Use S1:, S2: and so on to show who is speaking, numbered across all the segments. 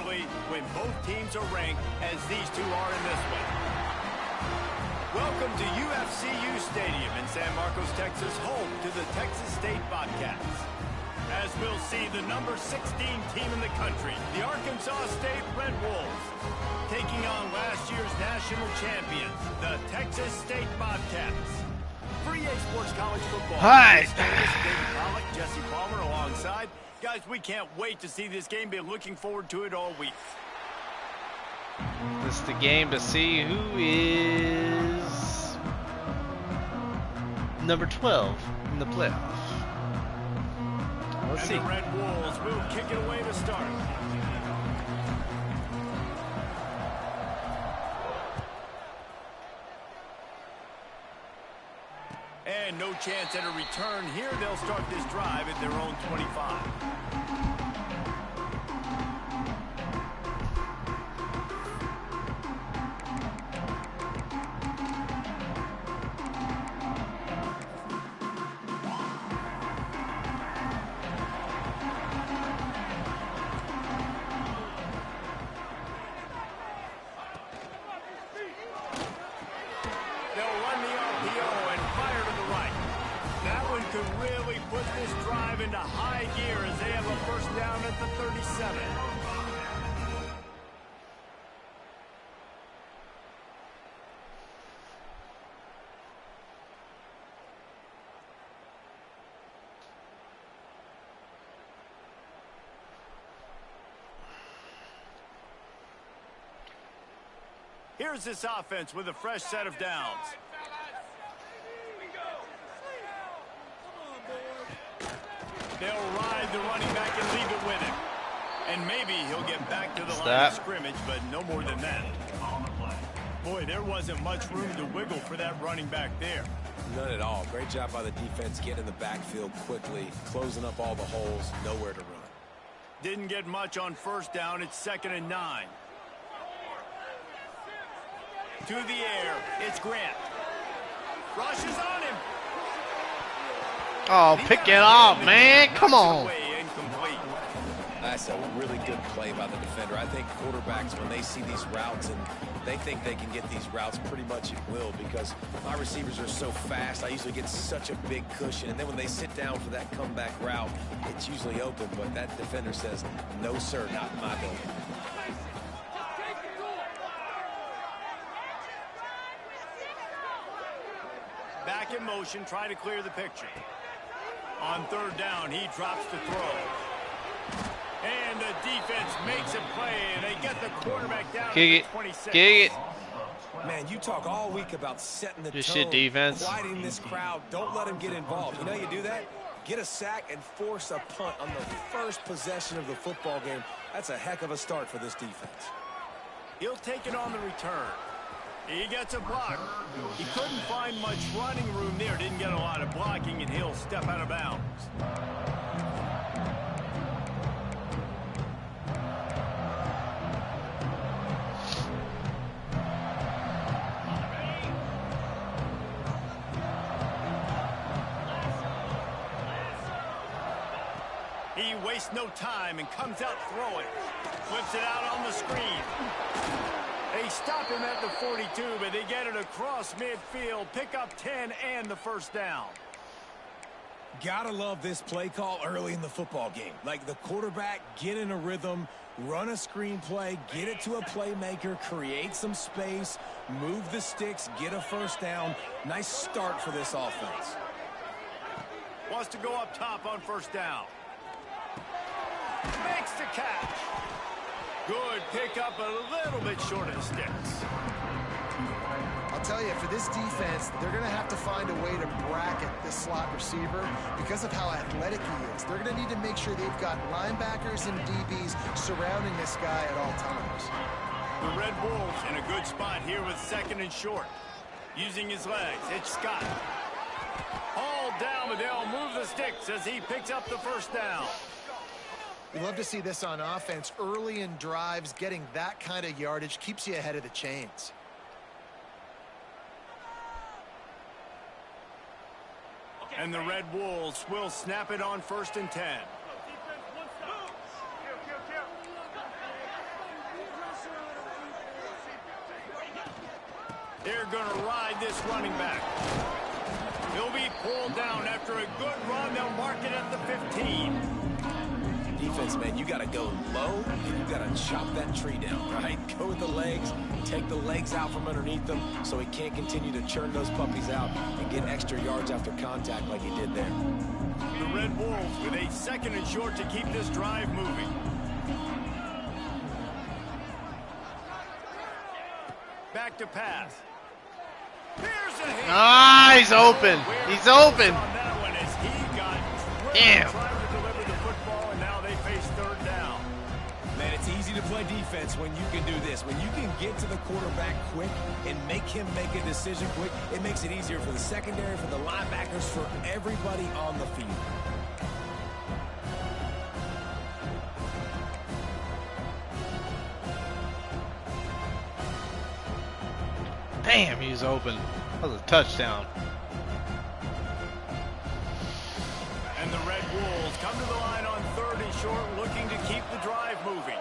S1: especially when both teams are ranked as these two are in this one. Welcome to UFCU Stadium in San Marcos, Texas, home to the Texas State Bobcats. As we'll see, the number 16 team in the country, the Arkansas State Red Wolves, taking on last year's national champions, the Texas State Bobcats. For EA Sports College Football,
S2: Hi.
S1: David Pollock, Jesse Palmer alongside. Guys, we can't wait to see this game. Been looking forward to it all week.
S2: This is the game to see who is number 12 in the playoff. Let's see.
S1: The Red Wolves will kick it away to start. And no chance at a return here. They'll start this drive at their own 25. Here's this offense with a fresh set of downs. They'll ride the running back and leave it with him. And maybe he'll get back to the line of scrimmage, but no more than that. Boy, there wasn't much room to wiggle for that running back there.
S3: None at all. Great job by the defense getting in the backfield quickly, closing up all the holes, nowhere to run.
S1: Didn't get much on first down. It's 2nd and 9. To the air, it's Grant. Rushes on him.
S2: Oh, pick it off, man. Come on.
S3: That's a really good play by the defender. I think quarterbacks, when they see these routes and they think they can get these routes pretty much at will because my receivers are so fast, I usually get such a big cushion. And then when they sit down for that comeback route, it's usually open. But that defender says, no, sir, not in my building.
S1: Back in motion, trying to clear the picture. On 3rd down, he drops the throw. And the defense makes a play, and they get the quarterback down to 26.
S2: Kick it.
S3: Man, you talk all week about setting the
S2: Just
S3: tone,
S2: shit defense.
S3: quieting this crowd. Don't let them get involved. You know how you do that? Get a sack and force a punt on the first possession of the football game. That's a heck of a start for this defense.
S1: He'll take it on the return. He gets a block. He couldn't find much running room there. Didn't get a lot of blocking, and he'll step out of bounds. He wastes no time and comes out throwing. Flips it out on the screen. They stop him at the 42, but they get it across midfield. Pick up 10 and the first down.
S3: Gotta love this play call early in the football game. Like the quarterback, get in a rhythm, run a screen play, get it to a playmaker, create some space, move the sticks, get a first down. Nice start for this offense.
S1: Wants to go up top on first down. Makes the catch. Good pickup, a little bit short of the sticks.
S4: I'll tell you, for this defense, they're going to have to find a way to bracket this slot receiver because of how athletic he is. They're going to need to make sure they've got linebackers and DBs surrounding this guy at all times.
S1: The Red Wolves in a good spot here with 2nd and short. Using his legs, it's Scott. Hauled down, but they'll move the sticks as he picks up the first down.
S4: We love to see this on offense. Early in drives, getting that kind of yardage keeps you ahead of the chains.
S1: And the Red Wolves will snap it on 1st and 10. They're going to ride this running back. He'll be pulled down after a good run. They'll mark it at the 15.
S3: Defense, man, you got to go low, and you got to chop that tree down, right? Go with the legs, take the legs out from underneath them so he can't continue to churn those puppies out and get extra yards after contact like he did there.
S1: The Red Wolves with a 2nd and short to keep this drive moving. Back to pass. Here's a hit.
S2: Ah, he's open. He's open. Damn.
S1: Trying to deliver the football, and now they face 3rd down.
S3: Man, it's easy to play defense when you can do this. When you can get to the quarterback quick and make him make a decision quick, it makes it easier for the secondary, for the linebackers, for everybody on the field.
S2: Damn, he's open. That was a touchdown.
S1: And the Red Wolves come to the line on 3rd and short, looking to keep the drive moving.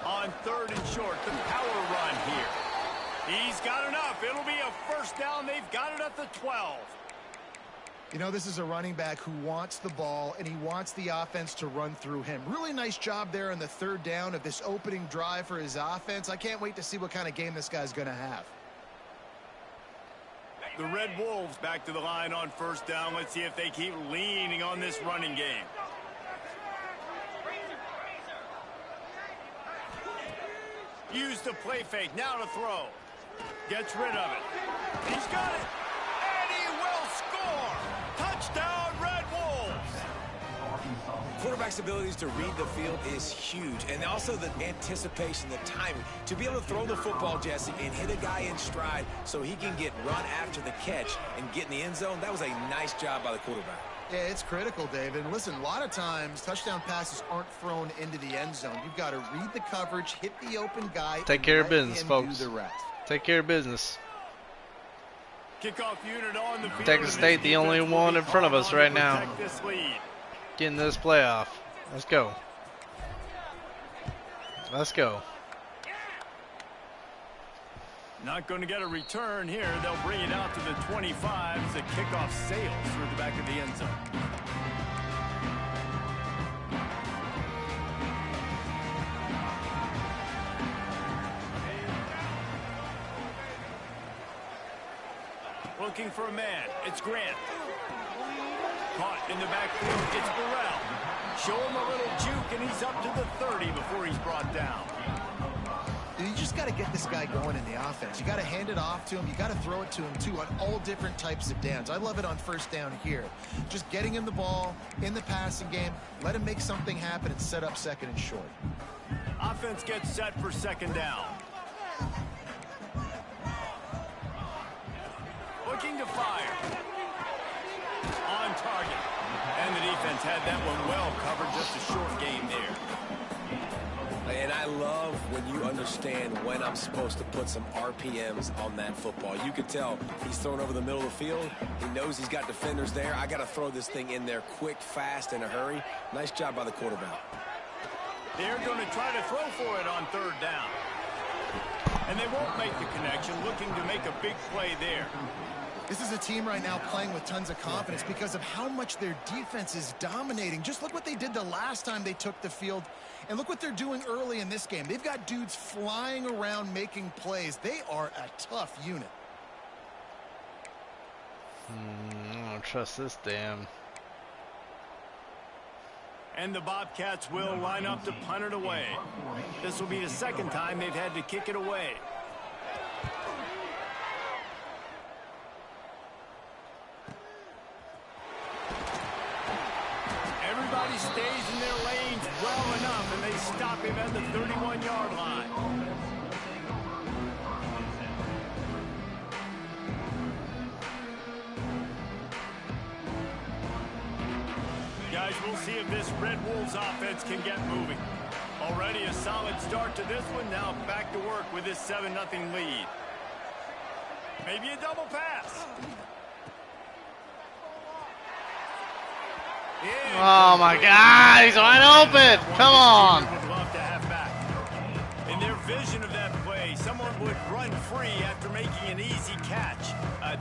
S1: On 3rd and short, the power run here. He's got enough. It'll be a 1st down. They've got it at the 12.
S4: You know, this is a running back who wants the ball, and he wants the offense to run through him. Really nice job there on the 3rd down of this opening drive for his offense. I can't wait to see what kind of game this guy's going to have.
S1: The Red Wolves back to the line on 1st down. Let's see if they keep leaning on this running game. Use the play fake. Now to throw. Gets rid of it. He's got it. And he will score. Touchdown, Red Wolves.
S3: Quarterback's abilities to read the field is huge, and also the anticipation, the timing. To be able to throw the football, Jesse, and hit a guy in stride so he can get run after the catch and get in the end zone, that was a nice job by the quarterback.
S4: Yeah, it's critical, David. And listen, a lot of times touchdown passes aren't thrown into the end zone. You've got to read the coverage, hit the open guy.
S2: Take care of business, folks.
S4: Do the rest.
S2: Take care of business.
S1: Kickoff unit on the field.
S2: Texas State, the only one in front of us right now. Getting this playoff. Let's go. Let's go.
S1: Not going to get a return here. They'll bring it out to the 25 as the kickoff sails through the back of the end zone. Looking for a man. It's Grant. Caught in the backfield. It's Burrell. Show him a little juke, and he's up to the 30 before he's brought down.
S4: You just got to get this guy going in the offense. You got to hand it off to him. You got to throw it to him, too, on all different types of downs. I love it on 1st down here. Just getting him the ball in the passing game. Let him make something happen and set up 2nd and short.
S1: Offense gets set for 2nd down. Looking to fire. On target. And the defense had that one well covered. Just a short game there.
S3: And I love when you understand when I'm supposed to put some RPMs on that football. You could tell he's thrown over the middle of the field. He knows he's got defenders there. I got to throw this thing in there quick, fast, in a hurry. Nice job by the quarterback.
S1: They're going to try to throw for it on 3rd down. And they won't make the connection, looking to make a big play there.
S4: This is a team right now playing with tons of confidence because of how much their defense is dominating. Just look what they did the last time they took the field, and look what they're doing early in this game. They've got dudes flying around making plays. They are a tough unit.
S2: I don't trust this damn.
S1: And the Bobcats will line up to punt it away. This will be the 2nd time they've had to kick it away. Everybody stays in their lanes well enough, and they stop him at the 31-yard line. Guys, we'll see if this Red Wolves offense can get moving. Already a solid start to this one. Now back to work with this 7-0 lead. Maybe a double pass.
S2: Oh my God, he's wide open. Come on.
S1: Would love to have back.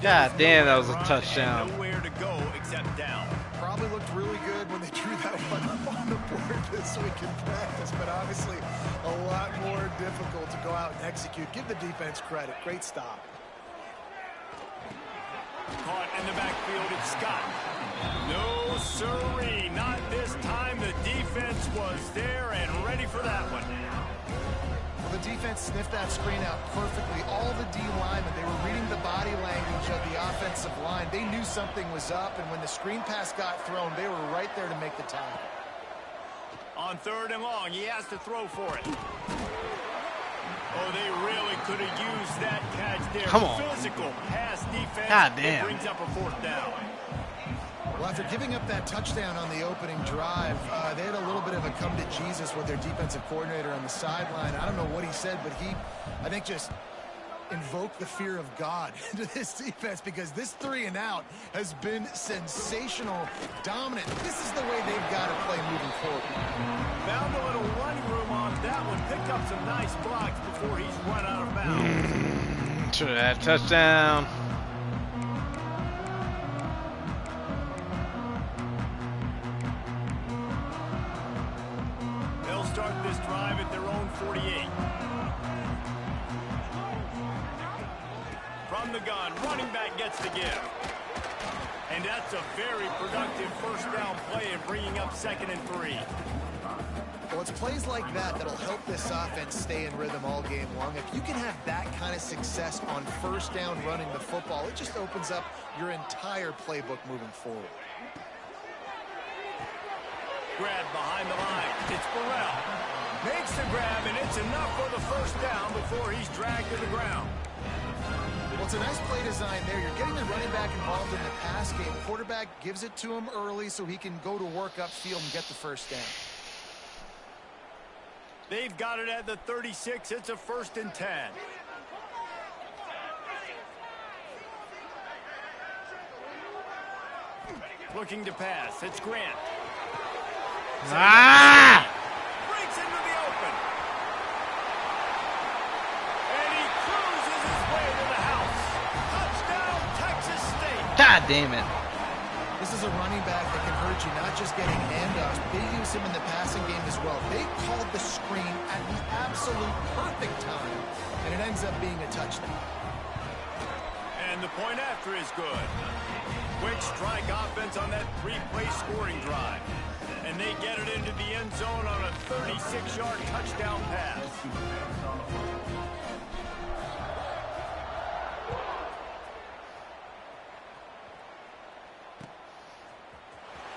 S2: God damn, that was a touchdown.
S1: Nowhere to go except down.
S4: Probably looked really good when they drew that one up on the board this week in practice, but obviously a lot more difficult to go out and execute. Give the defense credit. Great stop.
S1: Caught in the backfield, it's Scott. No siree, not this time. The defense was there and ready for that one.
S4: Well, the defense sniffed that screen out perfectly. All the D linemen, they were reading the body language of the offensive line. They knew something was up, and when the screen pass got thrown, they were right there to make the tackle.
S1: On 3rd and long, he has to throw for it. Oh, they really could have used that catch there.
S2: Come on.
S1: Physical pass defense.
S2: God damn.
S1: It brings up a 4th down.
S4: Well, after giving up that touchdown on the opening drive, they had a little bit of a come to Jesus with their defensive coordinator on the sideline. I don't know what he said, but he, I think, just invoked the fear of God into this defense, because this 3 and out has been sensational, dominant. This is the way they've got to play moving forward.
S1: Found a little running room on that one. Picked up some nice blocks before he's run out of bounds.
S2: Should have had a touchdown.
S1: They'll start this drive at their own 48. From the gun, running back gets the give. And that's a very productive 1st down play and bringing up 2nd and 3.
S4: Well, it's plays like that that'll help this offense stay in rhythm all game long. If you can have that kind of success on 1st down running the football, it just opens up your entire playbook moving forward.
S1: Grab behind the line. It's Burrell. Makes the grab, and it's enough for the 1st down before he's dragged to the ground.
S4: Well, it's a nice play design there. You're getting the running back involved in the pass game. Quarterback gives it to him early so he can go to work upfield and get the 1st down.
S1: They've got it at the 36. It's a 1st and 10. Looking to pass. It's Grant. Breaks into the open. And he cruises his way to the house. Touchdown, Texas State.
S2: God damn it.
S4: This is a running back that can hurt you, not just getting handoffs, but they use him in the passing game as well. They called the screen at the absolute perfect time, and it ends up being a touchdown.
S1: And the point after is good. Quick strike offense on that 3-play scoring drive. And they get it into the end zone on a 36-yard touchdown pass.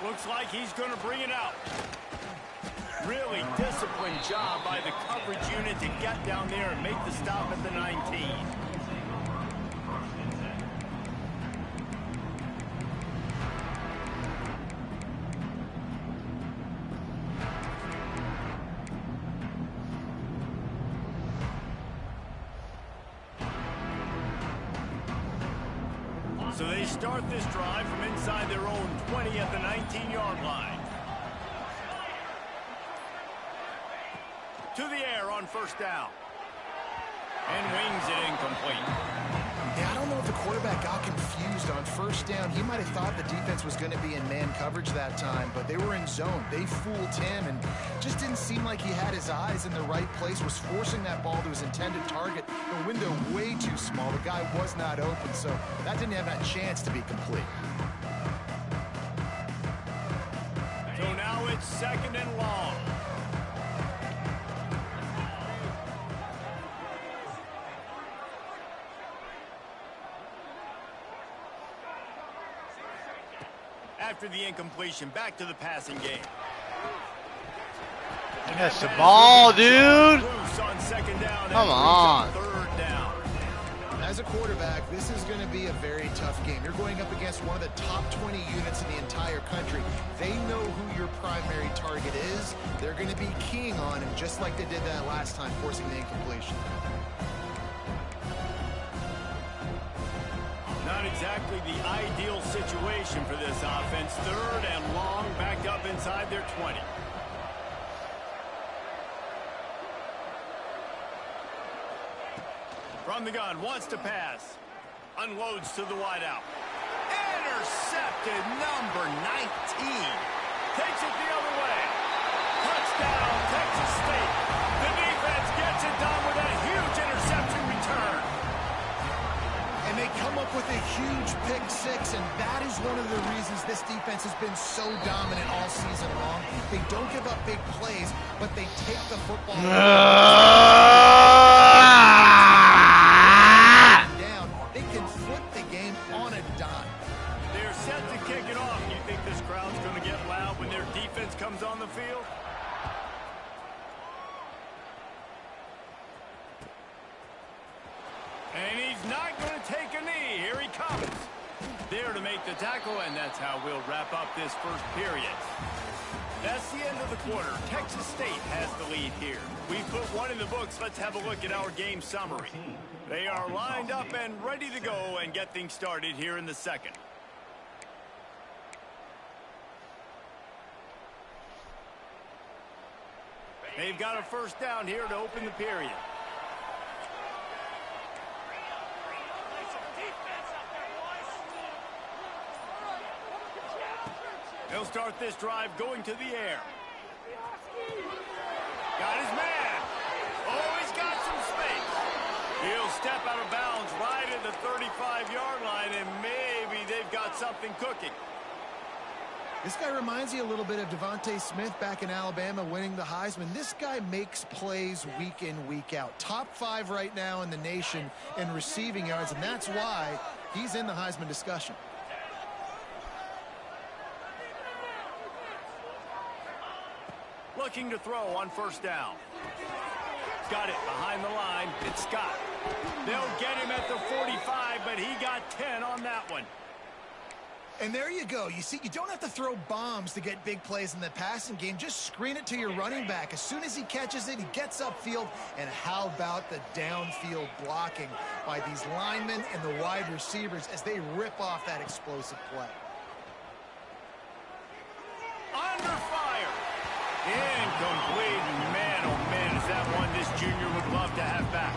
S1: Looks like he's going to bring it out. Really disciplined job by the coverage unit to get down there and make the stop at the 19. So they start this drive from inside their own 20 at the 19-yard line. To the air on 1st down. And wings it incomplete.
S4: Yeah, I don't know if the quarterback got confused on 1st down. He might have thought the defense was going to be in man coverage that time, but they were in zone. They fooled him, and just didn't seem like he had his eyes in the right place, was forcing that ball to his intended target. The window way too small. The guy was not open, so that didn't have that chance to be complete.
S1: So now it's 2nd and long. After the incompletion, back to the passing game.
S2: That's the ball, dude.
S1: On 2nd down.
S2: Come on.
S1: 3rd down.
S4: As a quarterback, this is going to be a very tough game. You're going up against one of the top 20 units in the entire country. They know who your primary target is. They're going to be keying on him, just like they did that last time, forcing the incompletion.
S1: Not exactly the ideal situation for this offense. 3rd and long, backed up inside their 20. From the gun, wants to pass. Unloads to the wideout. Intercepted, number 19. Takes it the other way. Touchdown, Texas State. The defense gets it done with a huge interception return.
S4: And they come up with a huge pick six, and that is one of the reasons this defense has been so dominant all season long. They don't give up big plays, but they take the football down. They can flip the game on a dime.
S1: They're set to kick it off. You think this crowd's going to get loud when their defense comes on the field? And he's not going to take a knee. Here he comes. There to make the tackle, and that's how we'll wrap up this first period. That's the end of the quarter. Texas State has the lead here. We put one in the books. Let's have a look at our game summary. They are lined up and ready to go and get things started here in the second. They've got a first down here to open the period. He'll start this drive going to the air. Got his man. Oh, he's got some space. He'll step out of bounds right at the 35-yard line, and maybe they've got something cooking.
S4: This guy reminds you a little bit of Devontae Smith back in Alabama winning the Heisman. This guy makes plays week in, week out. Top 5 right now in the nation in receiving yards, and that's why he's in the Heisman discussion.
S1: Looking to throw on first down. Got it behind the line. It's Scott. They'll get him at the 45, but he got 10 on that one.
S4: And there you go. You see, you don't have to throw bombs to get big plays in the passing game. Just screen it to your running back. As soon as he catches it, he gets upfield. And how about the downfield blocking by these linemen and the wide receivers as they rip off that explosive play?
S1: Under fire. Incomplete. Man, oh man, is that one this junior would love to have back.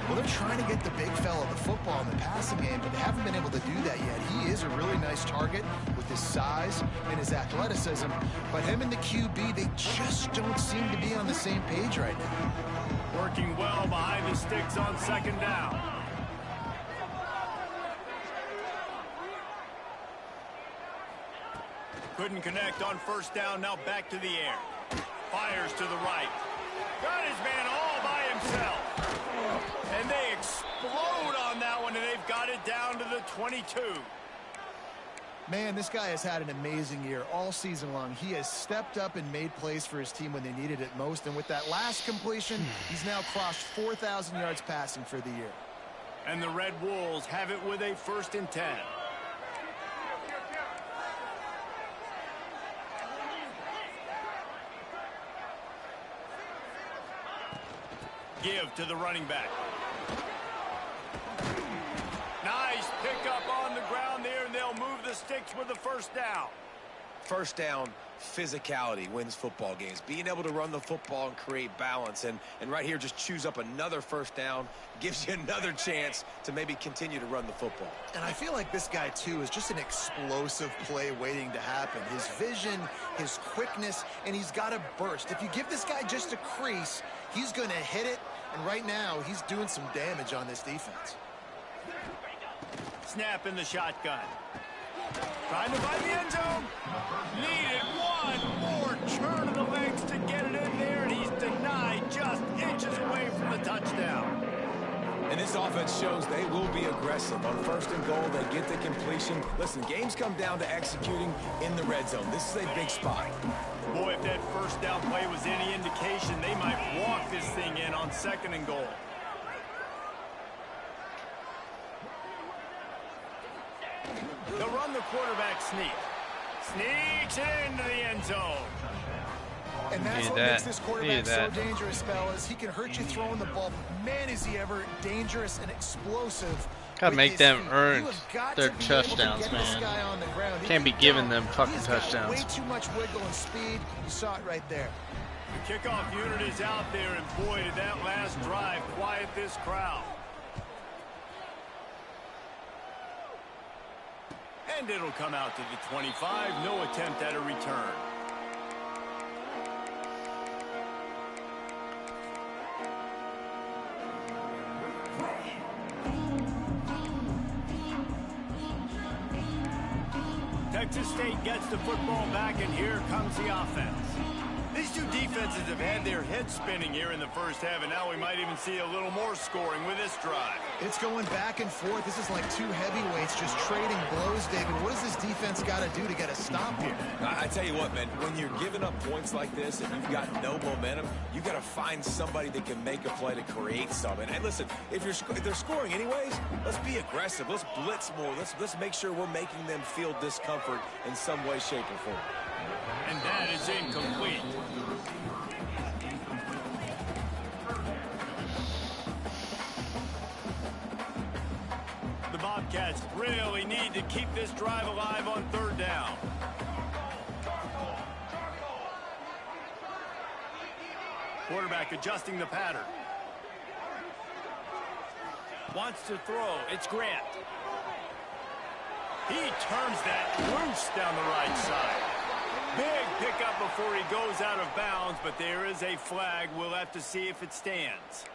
S4: Well, they're trying to get the big fella the football in the passing game, but they haven't been able to do that yet. He is a really nice target with his size and his athleticism, but him and the QB, they just don't seem to be on the same page right now.
S1: Working well behind the sticks on second down. Couldn't connect on first down, now back to the air. Fires to the right. Got his man all by himself. And they explode on that one, and they've got it down to the 22.
S4: Man, this guy has had an amazing year all season long. He has stepped up and made plays for his team when they needed it most. And with that last completion, he's now crossed 4,000 yards passing for the year.
S1: And the Red Wolves have it with a 1st and 10. Give to the running back. Nice pickup on the ground there, and they'll move the sticks with the first down.
S3: First down, physicality wins football games. Being able to run the football and create balance. And right here, just choose up another first down. Gives you another chance to maybe continue to run the football.
S4: And I feel like this guy, too, is just an explosive play waiting to happen. His vision, his quickness, and he's got a burst. If you give this guy just a crease, he's going to hit it. And right now, he's doing some damage on this defense.
S1: Snap in the shotgun. Trying to find the end zone. Needed one more turn of the legs to get it in there, and he's denied just inches away from the touchdown.
S3: And this offense shows they will be aggressive. On 1st and goal, they get the completion. Listen, games come down to executing in the red zone. This is a big spot.
S1: Boy, if that first down play was any indication, they might walk this thing in on 2nd and goal. They'll run the quarterback sneak. Sneaks into the end zone.
S4: And that's what makes this quarterback so dangerous, fellas. He can hurt you throwing the ball. Man, is he ever dangerous and explosive.
S2: Gotta make them earn their touchdowns, man. Can't be giving them fucking touchdowns.
S4: Way too much wiggle and speed. You saw it right there.
S1: The kickoff unit is out there, and boy, did that last drive quiet this crowd. And it'll come out to the 25. No attempt at a return. Texas State gets the football back, and here comes the offense. These two defenses have had their heads spinning here in the first half, and now we might even see a little more scoring with this drive.
S4: It's going back and forth. This is like two heavyweights just trading blows, David. What does this defense got to do to get a stop here?
S3: I tell you what, man, when you're giving up points like this and you've got no momentum, you got to find somebody that can make a play to create something. And listen, if they're scoring anyways, let's be aggressive. Let's blitz more. Let's make sure we're making them feel discomfort in some way, shape, or form.
S1: And that is incomplete. The Bobcats really need to keep this drive alive on third down. Quarterback adjusting the pattern. Wants to throw. It's Grant. He turns that loose down the right side. Big pickup before he goes out of bounds, but there is a flag. We'll have to see if it stands.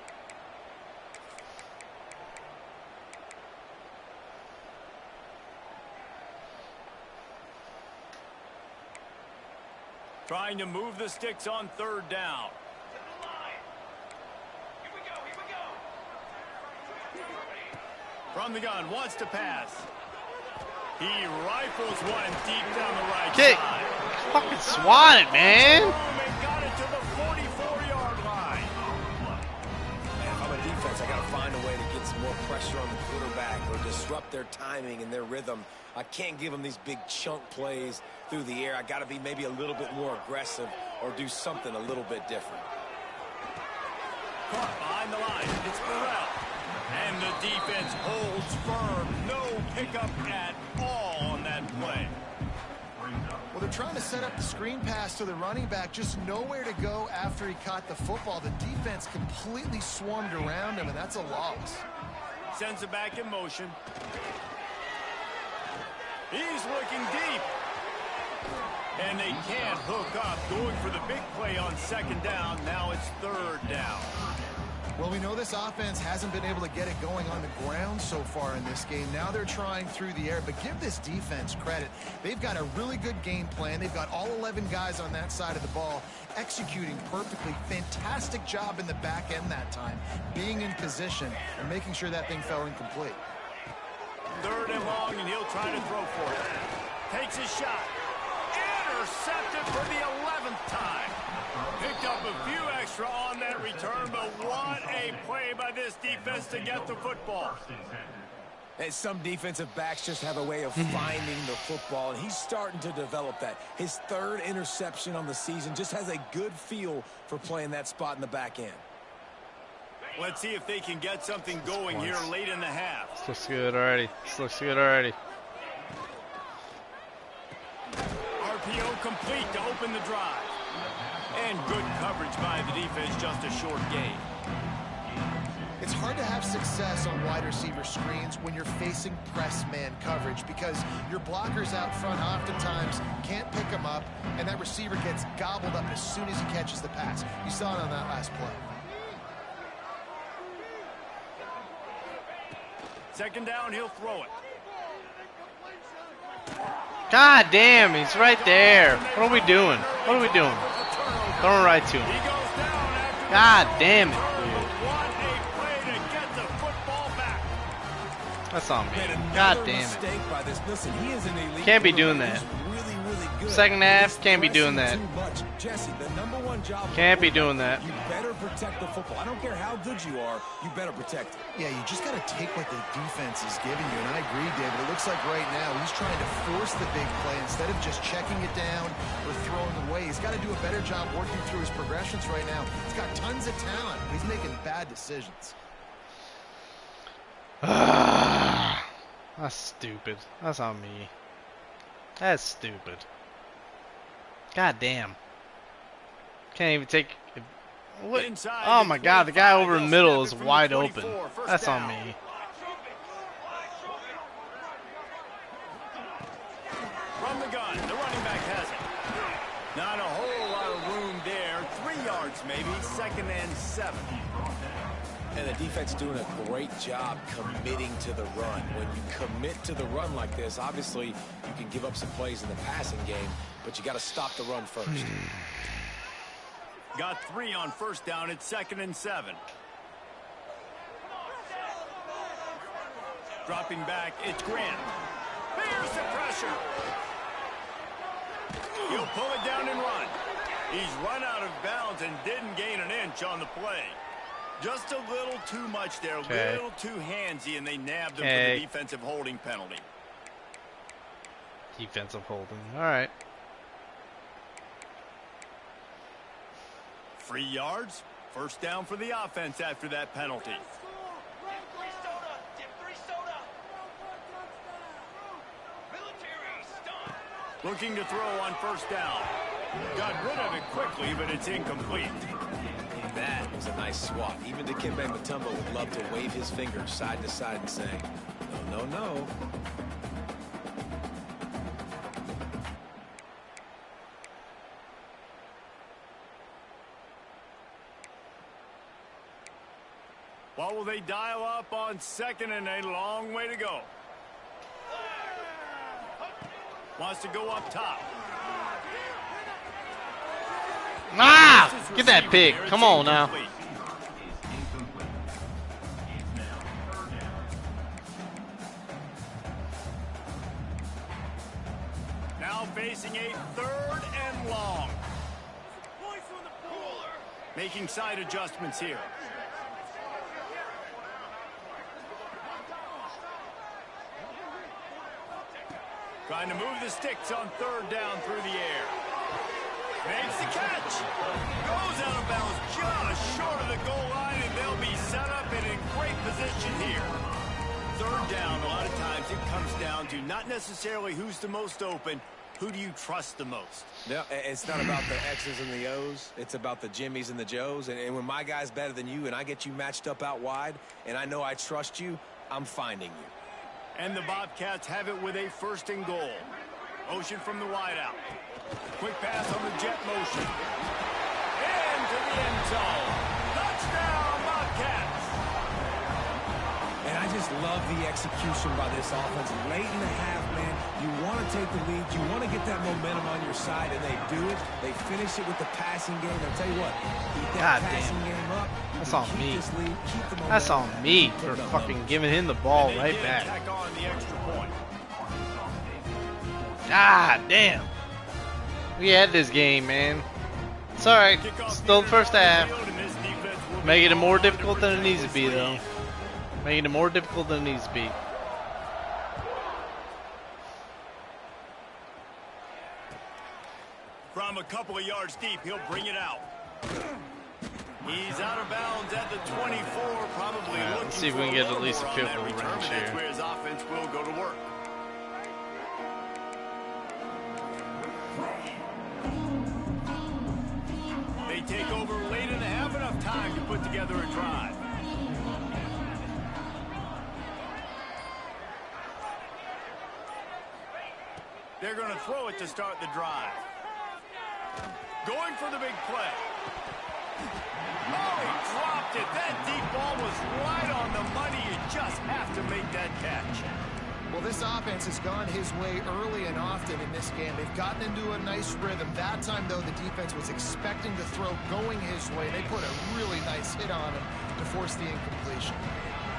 S1: Trying to move the sticks on third down. From the gun, wants to pass. He rifles one deep down the right side.
S2: Fucking swat it, man.
S1: Got it to the 44-yard line.
S3: If I'm a defense, I got to find a way to get some more pressure on the quarterback or disrupt their timing and their rhythm. I can't give them these big chunk plays through the air. I got to be maybe a little bit more aggressive or do something a little bit different.
S1: Caught behind the line. It's Burrell. And the defense holds firm. No pickup at all on that play.
S4: Well, they're trying to set up the screen pass to the running back. Just nowhere to go after he caught the football. The defense completely swarmed around him, and that's a loss.
S1: Sends it back in motion. He's looking deep. And they can't hook up. Going for the big play on second down. Now it's third down.
S4: Well, we know this offense hasn't been able to get it going on the ground so far in this game. Now they're trying through the air, but give this defense credit. They've got a really good game plan. They've got all 11 guys on that side of the ball executing perfectly. Fantastic job in the back end that time, being in position and making sure that thing fell incomplete.
S1: Third and long, and he'll try to throw for it. Takes his shot. Intercepted for the 11th time. Picked up a few extra on that return, but what a play by this defense to get the football.
S3: And some defensive backs just have a way of finding the football, and he's starting to develop that. His third interception on the season, just has a good feel for playing that spot in the back end.
S1: Let's see if they can get something going here late in the half.
S2: This looks good already. This looks good already.
S1: RPO complete to open the drive. And good coverage by the defense, just a short gain.
S4: It's hard to have success on wide receiver screens when you're facing press man coverage because your blockers out front oftentimes can't pick them up, and that receiver gets gobbled up as soon as he catches the pass. You saw it on that last play.
S1: Second down, he'll throw it.
S2: God damn, he's right there. What are we doing? What are we doing? Throwing right to him.
S1: He goes down after
S2: God damn it, dude.
S1: what a play to get the football back.
S2: That's on me. God damn it.
S3: By this. Listen, he is an elite
S2: Can't be doing that.
S3: Really, really good.
S2: Second half, can't be doing that.
S3: Too much. Jesse, the #1 job.
S2: Can't be doing that.
S3: You better protect the football. I don't care how good you are. You better protect it.
S4: Yeah, you just got to take what the defense is giving you, and I agree, David. It looks like right now he's trying to force the big play instead of just checking it down or throwing away. He's got to do a better job working through his progressions right now. He's got tons of talent, but he's making bad decisions.
S2: That's stupid. That's on me. That's stupid. God damn. Can't even take... What? Oh my god, the guy over the middle is wide open. That's on me.
S1: quarterback has it. Not a whole lot of room there. 3 yards maybe, 2nd and 7.
S3: And the defense doing a great job committing to the run. When you commit to the run like this, obviously you can give up some plays in the passing game, but you got to stop the run first.
S1: Got 3 on 1st down. It's 2nd and 7. Dropping back, it's Grant. There's the pressure. He'll pull it down and run. He's run out of bounds and didn't gain an inch on the play. Just a little too much there, a little too handsy, and they nabbed him for the defensive holding penalty.
S2: Defensive holding. All right.
S1: 3 yards. 1st down for the offense after that penalty. Looking to throw on 1st down. Got rid of it quickly, but it's incomplete.
S3: That was a nice swap. Even Dikembe Mutombo would love to wave his fingers side to side and say, no, no, no.
S1: What will they dial up on 2nd and a long way to go? Wants to go up top.
S2: Ah! Get that pick. Come on now.
S1: Now facing a 3rd and long. Making side adjustments here. Trying to move the sticks on 3rd down through the air. Makes the catch. Goes out of bounds just short of the goal line, and they'll be set up and in great position here. 3rd down, a lot of times it comes down to not necessarily who's the most open, who do you trust the most?
S3: No, it's not about the X's and the O's. It's about the Jimmies and the Joes. And when my guy's better than you and I get you matched up out wide and I know I trust you, I'm finding you.
S1: And the Bobcats have it with a 1st and goal. Motion from the wideout. Quick pass on the jet motion. Into the end zone. Touchdown, Bobcats.
S3: And I just love the execution by this offense. Late in the half, man, you want to take the lead. You want to get that momentum on your side, and they do it. They finish it with the passing game. I'll tell you what, keep that passing game up.
S2: That's on me. That's on me for fucking giving him the ball right back.
S1: Tack on the extra point.
S2: God damn. We had this game, man. It's alright. Still the 1st half. Making it more difficult than it needs to be, though. Making it more difficult than it needs to be.
S1: From a couple of yards deep, he'll bring it out. He's out of bounds at the 24, probably looking
S2: let's see if we can get at least a field goal range
S1: That's
S2: here.
S1: where his offense will go to work. They take over late and have enough time to put together a drive. They're going to throw it to start the drive. Going for the big play. Oh, he dropped it. That deep ball was right on the money. You just have to make that catch.
S4: Well, this offense has gone his way early and often in this game. They've gotten into a nice rhythm. That time, though, the defense was expecting the throw going his way. They put a really nice hit on him to force the incompletion.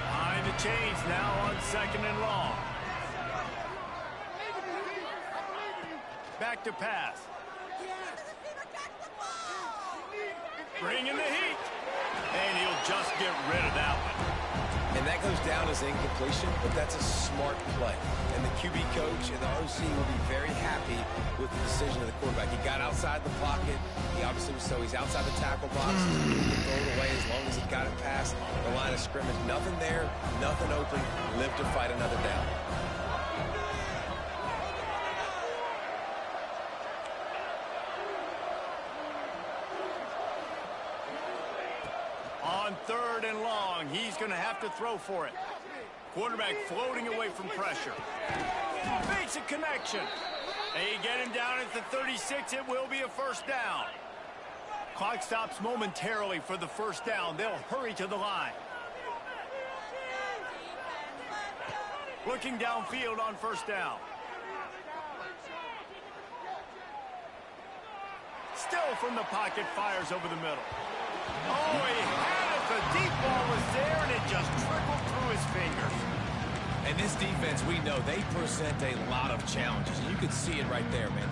S1: Behind the chains now on 2nd and long. Back to pass. Bringing the heat. And he'll just get rid of that one.
S3: And that goes down as incompletion, but that's a smart play. And the QB coach and the OC will be very happy with the decision of the quarterback. He got outside the pocket. He obviously was, so he's outside the tackle box. He can throw it away as long as he got it past the line of scrimmage. Nothing there, nothing open. Live to fight another down.
S1: On 3rd and long, he's going to have to throw for it. Quarterback floating away from pressure. Makes a connection. They get him down at the 36. It will be a first down. Clock stops momentarily for the first down. They'll hurry to the line. Looking downfield on first down. Still from the pocket, fires over the middle. Oh, he had it. The deep ball was there, and it just trickled through his fingers.
S3: And this defense, we know, they present a lot of challenges. And you can see it right there, man.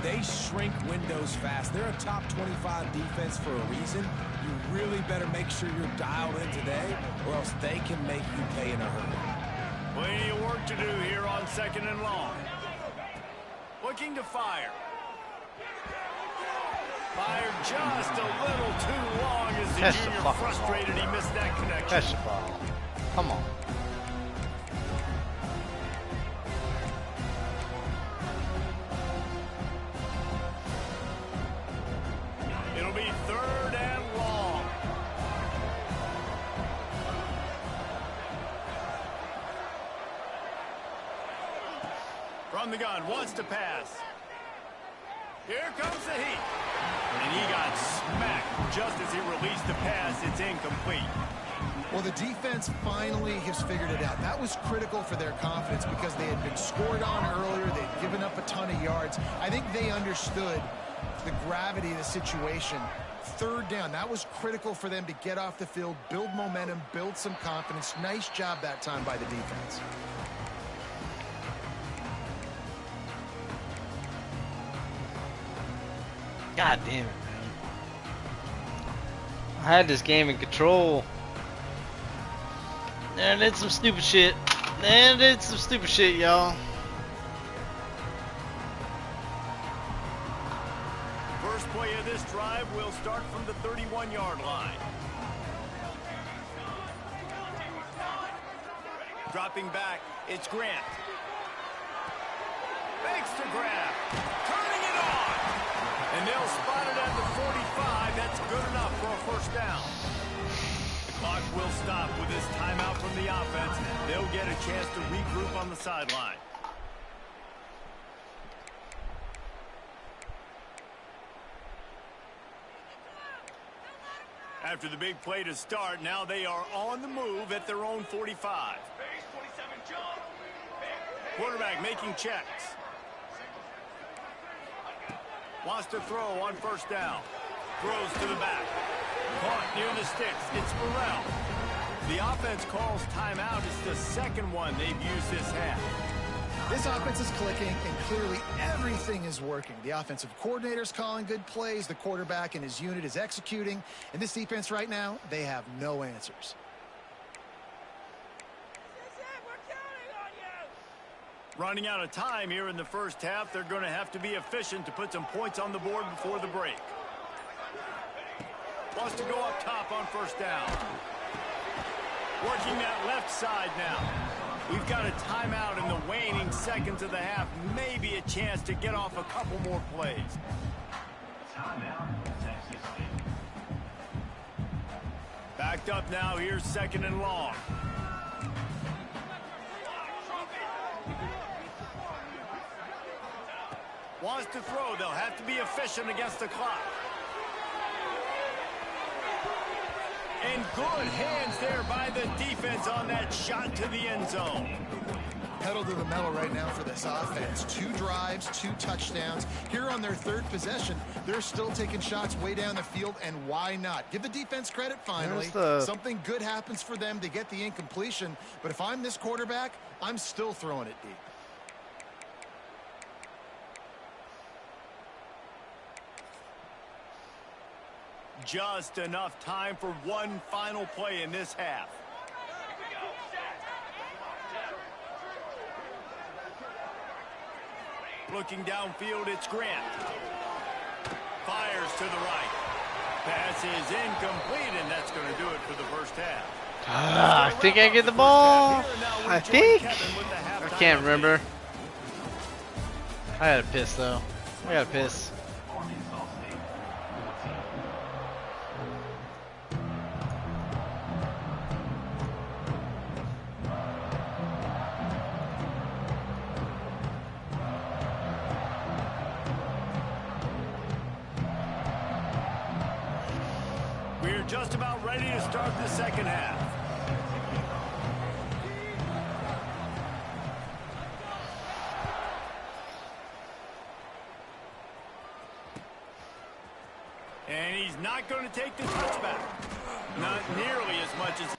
S3: They shrink windows fast. They're a top 25 defense for a reason. You really better make sure you're dialed in today, or else they can make you pay in a hurry.
S1: Plenty of work to do here on 2nd and long. Looking to fire. Fired just a little too long as the junior frustrated. He missed that connection.
S2: Catch the ball. Come on.
S1: It'll be 3rd and long. From the gun, wants to pass. Here comes the heat. And he got smacked just as he released the pass. It's incomplete.
S4: Well, the defense finally has figured it out. That was critical for their confidence because they had been scored on earlier. They'd given up a ton of yards. I think they understood the gravity of the situation. 3rd down, that was critical for them to get off the field, build momentum, build some confidence. Nice job that time by the defense.
S2: God damn it, man. I had this game in control. And it's some stupid shit. And it's some stupid shit, y'all.
S1: First play of this drive will start from the 31-yard line. Dropping back, it's Grant. Makes the grab. Turning it on. And they'll spot it at the 45. That's good enough for a first down. The clock will stop with this timeout from the offense. They'll get a chance to regroup on the sideline. After the big play to start, now they are on the move at their own 45. Quarterback making checks. Wants to throw on first down. Throws to the back. Caught near the sticks. It's Burrell. The offense calls timeout. It's the second one they've used this half.
S4: This offense is clicking, and clearly everything is working. The offensive coordinator's calling good plays. The quarterback and his unit is executing. And this defense right now, they have no answers.
S1: Running out of time here in the first half. They're going to have to be efficient to put some points on the board before the break. Wants to go up top on first down. Working that left side now. We've got a timeout in the waning seconds of the half. Maybe a chance to get off a couple more plays. Backed up now. Here's 2nd and long. Wants to throw. They'll have to be efficient against the clock. And good hands there by the defense on that shot to the end zone.
S4: Pedal to the metal right now for this offense. 2 drives, 2 touchdowns. Here on their 3rd possession, they're still taking shots way down the field, and why not? Give the defense credit finally. Something good happens for them to get the incompletion, but if I'm this quarterback, I'm still throwing it deep.
S1: Just enough time for one final play in this half. Looking downfield, it's Grant. Fires to the right. Pass is incomplete, and that's going to do it for the first half.
S2: I think I get the ball. I think. I can't remember. I had a piss, though. I got a piss.
S1: are just about ready to start the second half. And he's not going to take the touchback. Not nearly as much as...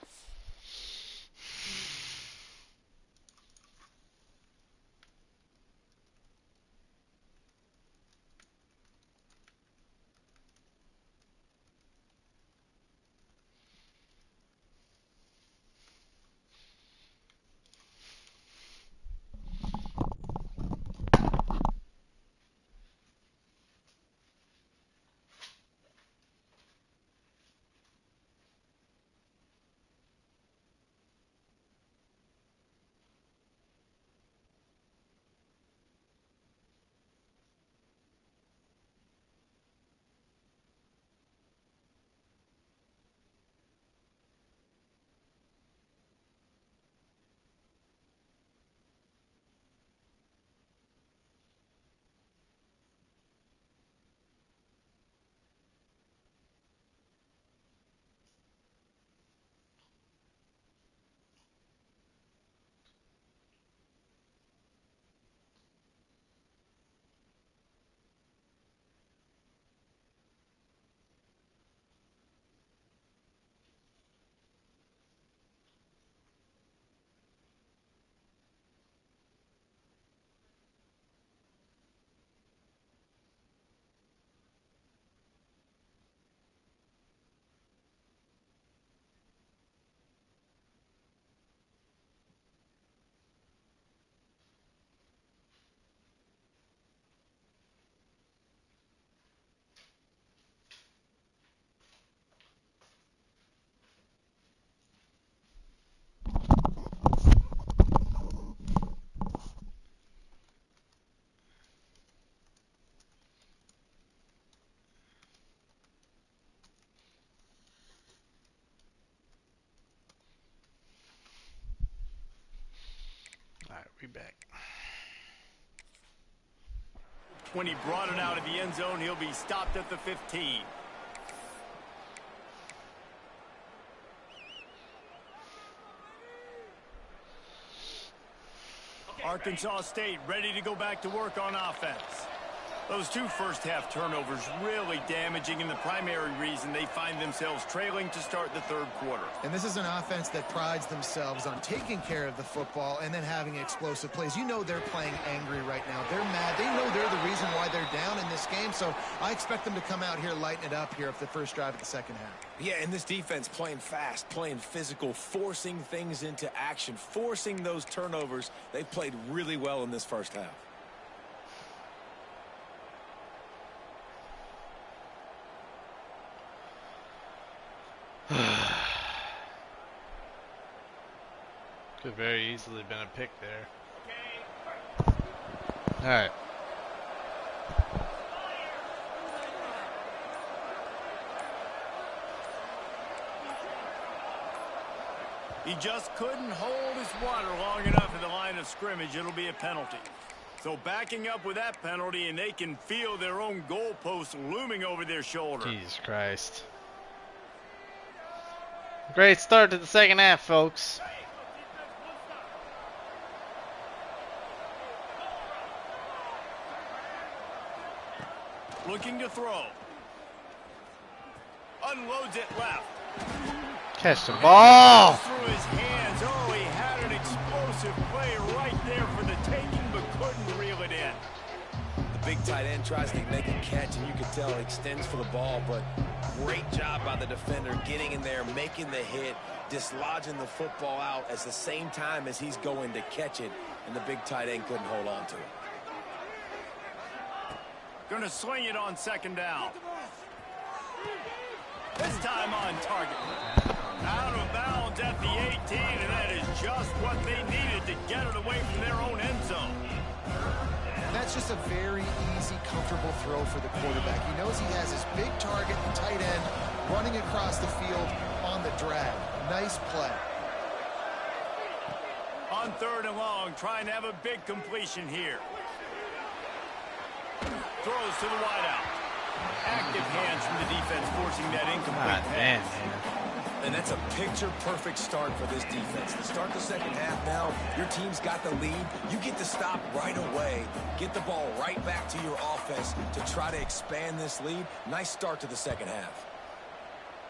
S2: Alright, we back.
S1: When he brought it out of the end zone, he'll be stopped at the 15. Arkansas State ready to go back to work on offense. Those two first-half turnovers really damaging, and the primary reason they find themselves trailing to start the third quarter.
S4: And this is an offense that prides themselves on taking care of the football and then having explosive plays. You know they're playing angry right now. They're mad. They know they're the reason why they're down in this game, so I expect them to come out here, lighten it up here for the first drive of the second half.
S3: Yeah, and this defense playing fast, playing physical, forcing things into action, forcing those turnovers. They played really well in this first half.
S2: Could very easily been a pick there. Alright.
S1: He just couldn't hold his water long enough at the line of scrimmage. It'll be a penalty. So backing up with that penalty, and they can feel their own goalpost looming over their shoulder.
S2: Jesus Christ. Great start to the second half, folks.
S1: Looking to throw. Unloads it left.
S2: Catch the ball.
S1: Through his hands. Oh, he had an explosive play right there for the taking, but couldn't reel it in.
S3: The big tight end tries to make a catch, and you can tell it extends for the ball, but great job by the defender getting in there, making the hit, dislodging the football out at the same time as he's going to catch it, and the big tight end couldn't hold on to it.
S1: Going to sling it on second down. This time on target. Out of bounds at the 18, and that is just what they needed to get it away from their own end zone.
S4: That's just a very easy, comfortable throw for the quarterback. He knows he has his big target, the tight end, running across the field on the drag. Nice play.
S1: On third and long, trying to have a big completion here. Throws to the wideout. Active hands from the defense forcing that incomplete pass.
S2: Damn, man.
S3: And that's a picture-perfect start for this defense. To start the second half now, your team's got the lead. You get to stop right away, get the ball right back to your offense to try to expand this lead. Nice start to the second half.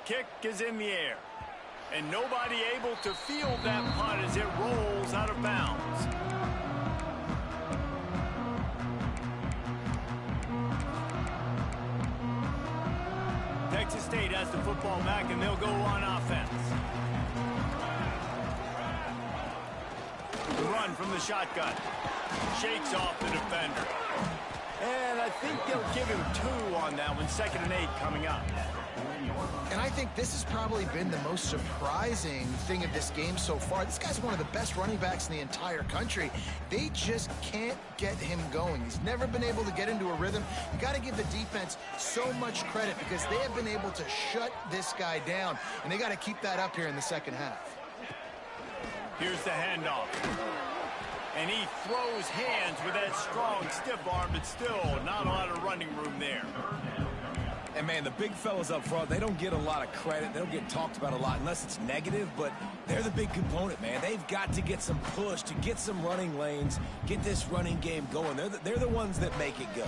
S1: Kick is in the air. And nobody able to field that punt as it rolls out of bounds. Texas State has the football back, and they'll go on offense. The run from the shotgun. Shakes off the defender. And I think they'll give him 2 on that one. 2nd and 8 coming up.
S4: And I think this has probably been the most surprising thing of this game so far. This guy's one of the best running backs in the entire country. They just can't get him going. He's never been able to get into a rhythm. You got to give the defense so much credit because they have been able to shut this guy down, and they got to keep that up here in the second half.
S1: Here's the handoff. And he throws hands with that strong, stiff arm, but still not a lot of running room there.
S3: And, man, the big fellas up front, they don't get a lot of credit. They don't get talked about a lot unless it's negative, but they're the big component, man. They've got to get some push, to get some running lanes, get this running game going. They're the ones that make it go.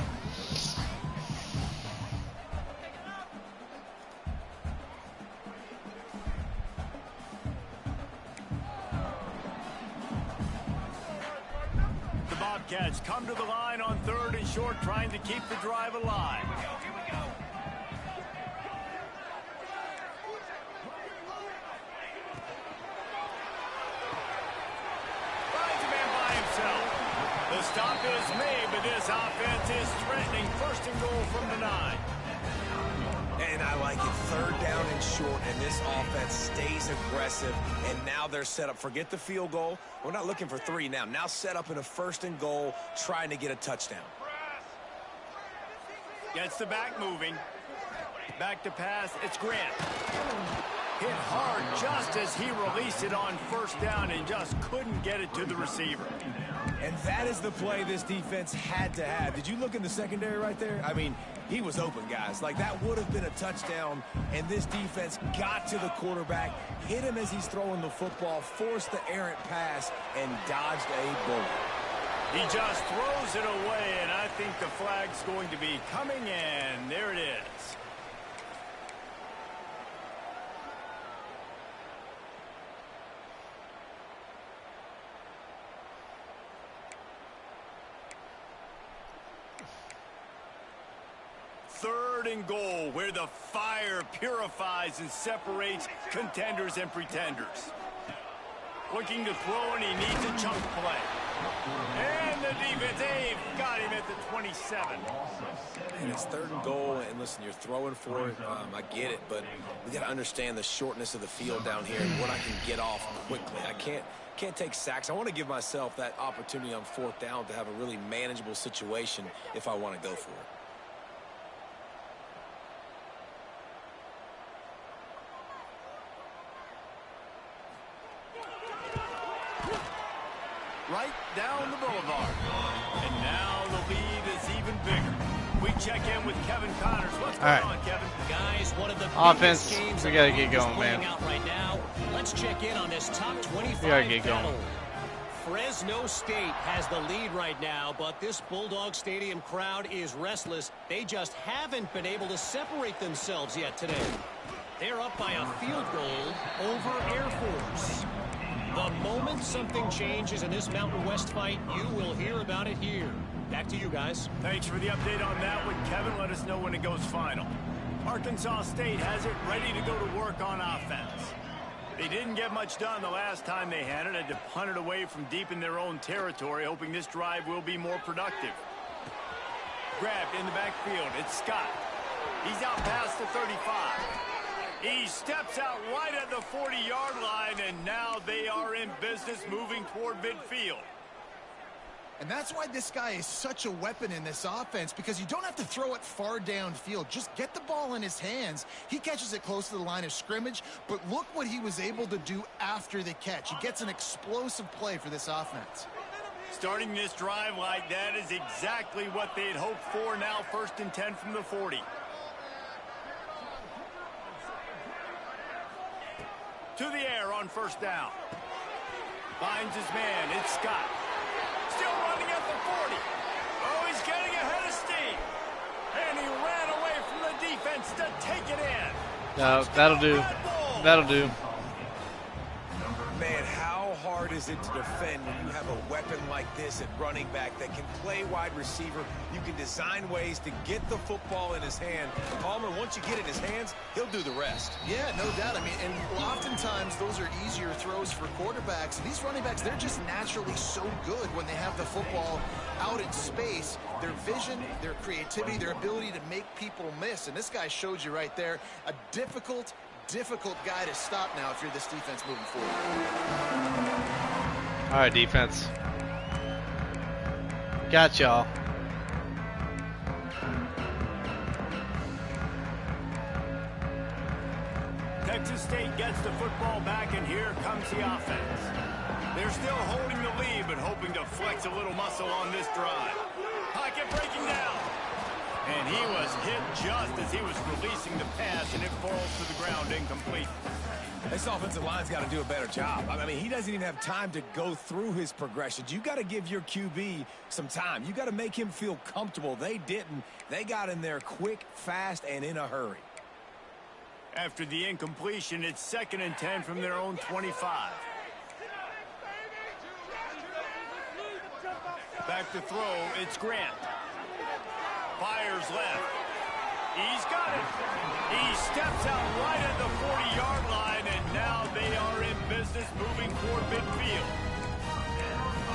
S1: The Bobcats come to the line on 3rd and short, trying to keep the drive alive. The stop is made, but this offense is threatening 1st and goal from the 9.
S3: And I like it. 3rd down and short, and this offense stays aggressive. And now they're set up. Forget the field goal. We're not looking for 3 now. Now set up in a 1st and goal, trying to get a touchdown.
S1: Gets the back moving. Back to pass. It's Grant. Hit hard just as he released it on 1st down and just couldn't get it to the receiver.
S3: And that is the play this defense had to have. Did you look in the secondary right there? I mean, he was open, guys. Like, that would have been a touchdown, and this defense got to the quarterback, hit him as he's throwing the football, forced the errant pass, and dodged a bullet.
S1: He just throws it away, and I think the flag's going to be coming in. There it is. Third and goal, where the fire purifies and separates contenders and pretenders. Looking to throw, and he needs a chunk play. And the defense, they've got him at the 27.
S3: And it's 3rd and goal, and listen, you're throwing for it. I get it, but we got to understand the shortness of the field down here and what I can get off quickly. I can't take sacks. I want to give myself that opportunity on 4th down to have a really manageable situation if I want to go for it.
S1: Right down the boulevard. And now the lead is even bigger. We check in with Kevin Connors. What's going on, Kevin?
S5: Guys, one of the
S2: offense,
S5: games
S2: we gotta get going, man.
S5: Out right now. Let's check in on this top 25
S2: we gotta get
S5: battle.
S2: going.
S5: Fresno State has the lead right now, but this Bulldog Stadium crowd is restless. They just haven't been able to separate themselves yet today. They're up by a field goal over Air Force. The moment something changes in this Mountain West fight, you will hear about it here. Back to you guys.
S1: Thanks for the update on that one, Kevin. Let us know when it goes final. Arkansas State has it ready to go to work on offense. They didn't get much done the last time they had it. Had to punt it away from deep in their own territory, hoping this drive will be more productive. Grabbed in the backfield. It's Scott. He's out past the 35. He steps out right at the 40-yard line, and now they are in business moving toward midfield.
S4: And that's why this guy is such a weapon in this offense, because you don't have to throw it far downfield. Just get the ball in his hands. He catches it close to the line of scrimmage, but look what he was able to do after the catch. He gets an explosive play for this offense.
S1: Starting this drive like that is exactly what they had hoped for. Now 1st and 10 from the 40. To the air on first down. Finds his man. It's Scott. Still running at the 40. Oh, he's getting ahead of steam. And he ran away from the defense to take it in.
S2: No, that'll do. That'll do.
S3: Man, how hard is it to defend when you have a weapon like this at running back that can play wide receiver? You can design ways to get the football in his hand. Palmer, once you get it in his hands, he'll do the rest.
S4: Yeah, no doubt. I mean, and oftentimes those are easier throws for quarterbacks. These running backs, they're just naturally so good when they have the football out in space. Their vision, their creativity, their ability to make people miss. And this guy showed you right there a difficult guy to stop now if you're this defense moving forward.
S2: All right, defense. Got y'all.
S1: Texas State gets the football back, and here comes the offense. They're still holding the lead, but hoping to flex a little muscle on this drive. Pocket breaking down. And he was hit just as he was releasing the pass, and it falls to the ground incomplete.
S3: This offensive line's got to do a better job. I mean, he doesn't even have time to go through his progressions. You got to give your QB some time. You got to make him feel comfortable. They didn't. They got in there quick, fast, and in a hurry.
S1: After the incompletion, it's 2nd and 10 from their own 25. Back to throw, it's Grant. Fires left. He's got it. He steps out right at the 40-yard line, and now they are in business moving toward midfield.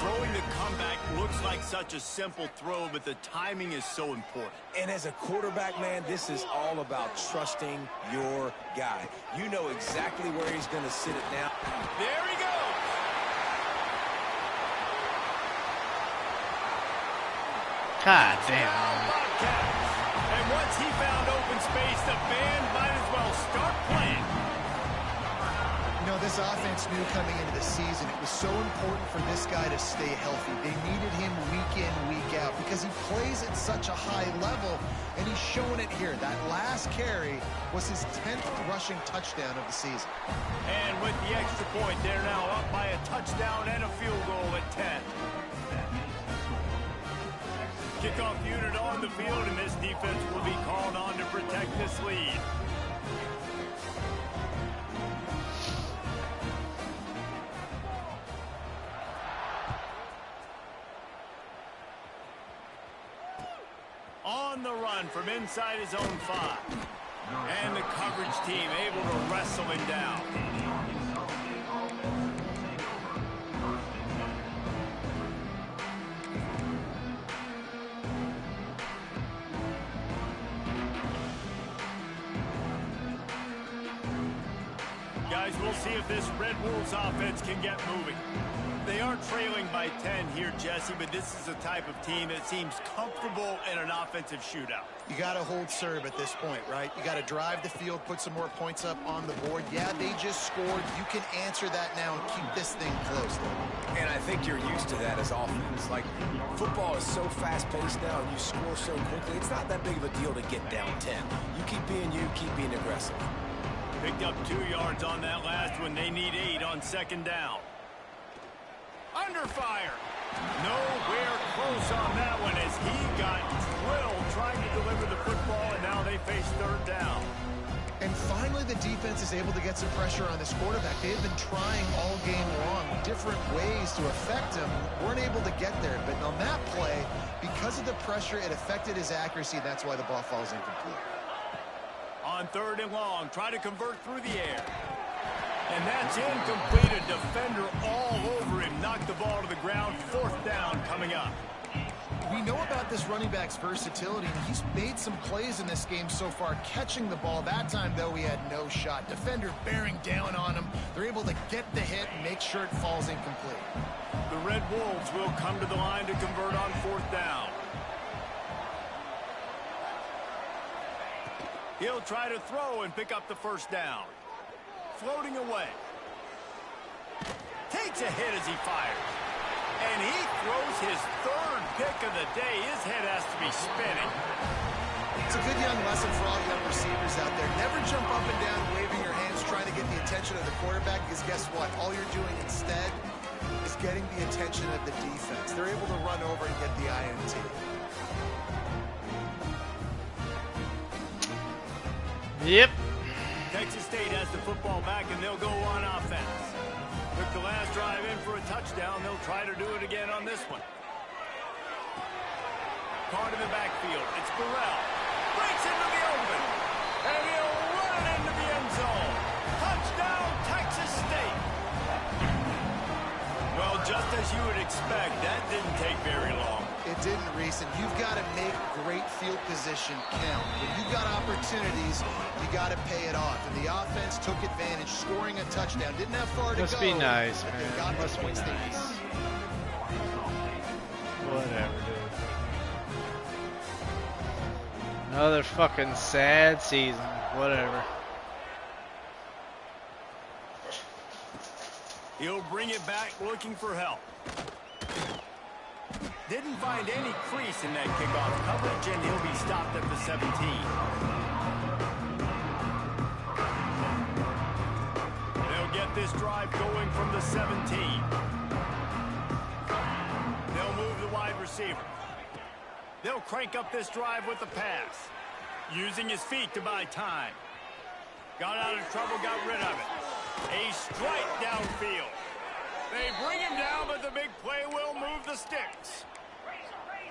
S1: Throwing the comeback looks like such a simple throw, but the timing is so important.
S3: And as a quarterback, man, this is all about trusting your guy. You know exactly where he's going to sit it now.
S1: There he goes.
S2: God damn.
S1: And once he found open space, the band might as well start playing.
S4: You know, this offense knew coming into the season it was so important for this guy to stay healthy. They needed him week in, week out because he plays at such a high level, and he's showing it here. That last carry was his 10th rushing touchdown of the season.
S1: And with the extra point, they're now up by a touchdown and a field goal at 10. Kickoff unit on the field, and this defense will be called on to protect this lead. On the run from inside his own 5. And the coverage team able to wrestle him down. Guys, we'll see if this Red Wolves offense can get moving. They are trailing by 10 here, Jesse, but this is a type of team that seems comfortable in an offensive shootout.
S4: You got to hold serve at this point, right? You got to drive the field, put some more points up on the board. Yeah, they just scored. You can answer that now and keep this thing close.
S3: And I think you're used to that as offense. Like, football is so fast-paced now, and you score so quickly, it's not that big of a deal to get down 10. You keep being aggressive.
S1: Picked up 2 yards on that last one. They need 8 on 2nd down. Under fire. Nowhere close on that one as he got drilled trying to deliver the football, and now they face 3rd down.
S4: And finally, the defense is able to get some pressure on this quarterback. They've been trying all game long different ways to affect him. Weren't able to get there. But on that play, because of the pressure, it affected his accuracy. That's why the ball falls incomplete.
S1: On 3rd and long, try to convert through the air. And that's incomplete. A defender all over him. Knocked the ball to the ground. 4th down coming up.
S4: We know about this running back's versatility, and he's made some plays in this game so far, catching the ball. That time, though, he had no shot. Defender bearing down on him. They're able to get the hit and make sure it falls incomplete.
S1: The Red Wolves will come to the line to convert on 4th down. He'll try to throw and pick up the 1st down. Floating away. Takes a hit as he fires. And he throws his 3rd pick of the day. His head has to be spinning.
S4: It's a good young lesson for all young receivers out there. Never jump up and down waving your hands trying to get the attention of the quarterback because guess what? All you're doing instead is getting the attention of the defense. They're able to run over and get the INT.
S2: Yep.
S1: Texas State has the football back, and they'll go on offense. Took the last drive in for a touchdown. They'll try to do it again on this one. Card in the backfield. It's Burrell. Breaks into the open. And he'll run it into the end zone. Touchdown, Texas State. Well, just as you would expect, that didn't take very long.
S4: It didn't, Reese, and you've got to make great field position count. When you've got opportunities, you got to pay it off. And the offense took advantage, scoring a touchdown. Didn't have far to go.
S2: Must be nice,
S4: but
S2: man.
S4: they got
S2: Must
S4: the
S2: be
S4: points they
S2: nice.
S4: needed.
S2: Whatever, dude. Another fucking sad season. Whatever.
S1: He'll bring it back looking for help. Didn't find any crease in that kickoff coverage, and he'll be stopped at the 17. They'll get this drive going from the 17. They'll move the wide receiver. They'll crank up this drive with the pass. Using his feet to buy time. Got out of trouble, got rid of it. A strike downfield. They bring him down, but the big play will move the sticks.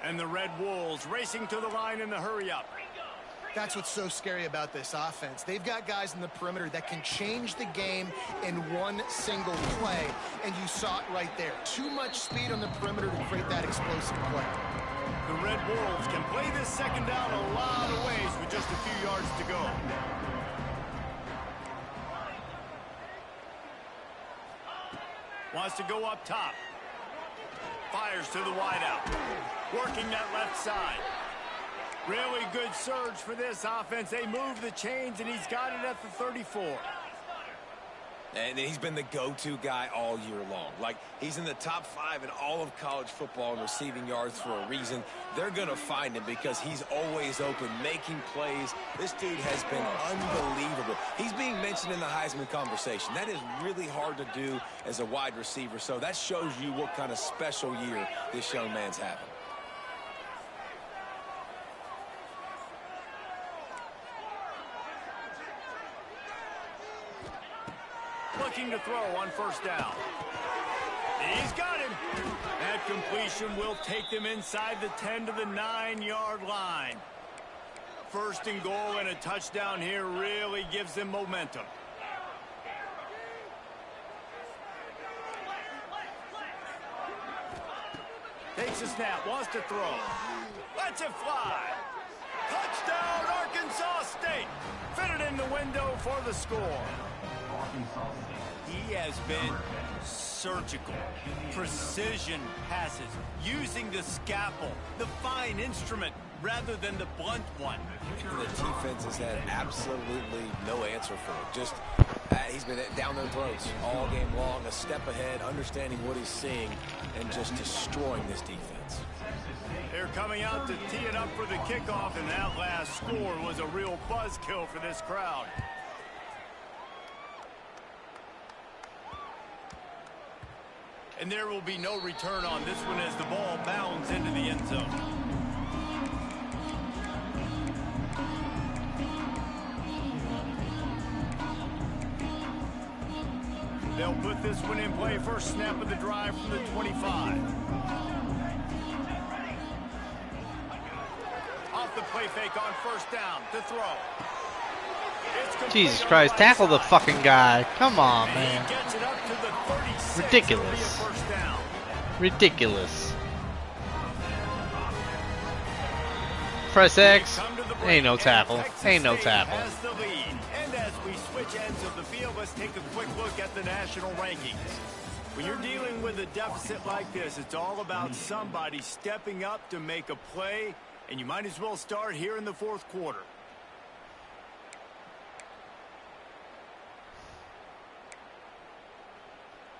S1: And the Red Wolves racing to the line in the hurry-up.
S4: That's what's so scary about this offense. They've got guys in the perimeter that can change the game in one single play, and you saw it right there. Too much speed on the perimeter to create that explosive play.
S1: The Red Wolves can play this second down a lot of ways with just a few yards to go. Wants to go up top. Fires to the wideout. Working that left side. Really good surge for this offense. They move the chains, and he's got it at the 34.
S3: And he's been the go-to guy all year long. Like, he's in the top 5 in all of college football in receiving yards for a reason. They're going to find him because he's always open, making plays. This dude has been unbelievable. He's being mentioned in the Heisman conversation. That is really hard to do as a wide receiver. So that shows you what kind of special year this young man's having.
S1: Looking to throw on first down. He's got him. That completion will take them inside the 10 to the 9-yard line. First and goal and a touchdown here really gives them momentum. Takes a snap, wants to throw. Lets it fly. Touchdown, Arkansas State. Fitted in the window for the score. He has been surgical, precision passes, using the scalpel, the fine instrument, rather than the blunt one.
S3: The defense has had absolutely no answer for it. Just, he's been down their throats all game long, a step ahead, understanding what he's seeing, and just destroying this defense.
S1: They're coming out to tee it up for the kickoff, and that last score was a real buzzkill for this crowd. And there will be no return on this one as the ball bounds into the end zone. They'll put this one in play. First snap of the drive from the 25. Off the play fake on first down to throw.
S2: Jesus Christ, tackle the fucking guy. Come on, man. Ridiculous. Ridiculous. Press X. Ain't no tackle. Ain't no tackle.
S1: And as we switch ends of the field, let's take a quick look at the national rankings. When you're dealing with a deficit like this, it's all about somebody stepping up to make a play, and you might as well start here in the fourth quarter.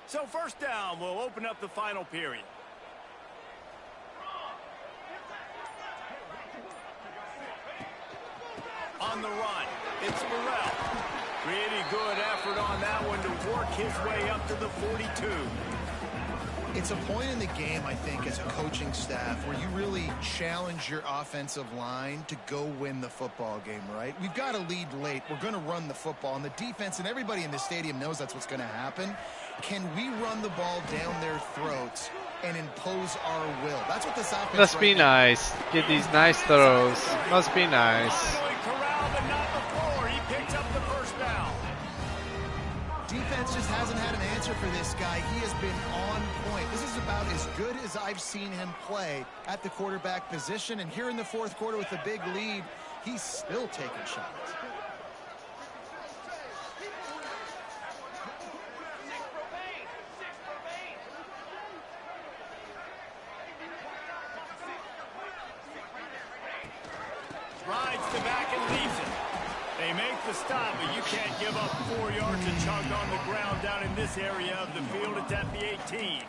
S1: So first down, we'll open up the final period. On the run, it's Burrell. Pretty good effort on that one to work his way up to the 42.
S4: It's a point in the game, I think, as a coaching staff where you really challenge your offensive line to go win the football game, right? We've got to lead late. We're going to run the football. And the defense and everybody in the stadium knows that's what's going to happen. Can we run the ball down their throats and impose our will? That's what this offense
S2: Must be nice. Get these nice throws. Must be nice.
S1: Corral, but not before. He picks up the first down.
S4: Defense just hasn't had an answer for this guy. He has been on point. This is about as good as I've seen him play at the quarterback position. And here in the fourth quarter with a big lead, he's still taking shots.
S1: Rides to back and leaves it. They make the stop, but you can't give up 4 yards to chug on the ground down in this area of the field. It's at the 18.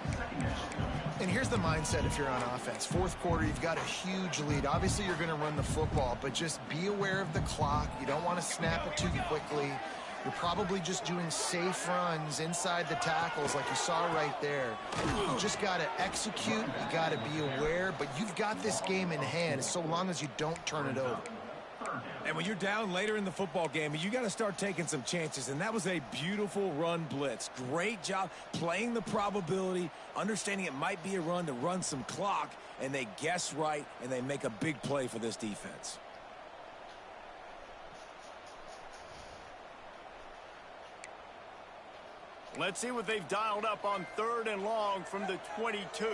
S4: And here's the mindset if you're on offense. Fourth quarter, you've got a huge lead. Obviously, you're going to run the football, but just be aware of the clock. You don't want to snap it too quickly. You're probably just doing safe runs inside the tackles like you saw right there. You just got to execute. You got to be aware, but you've got this game in hand so long as you don't turn it over.
S3: And when you're down later in the football game, you got to start taking some chances. And that was a beautiful run blitz. Great job playing the probability, understanding it might be a run to run some clock, and they guess right, and they make a big play for this defense.
S1: Let's see what they've dialed up on 3rd and long from the 22.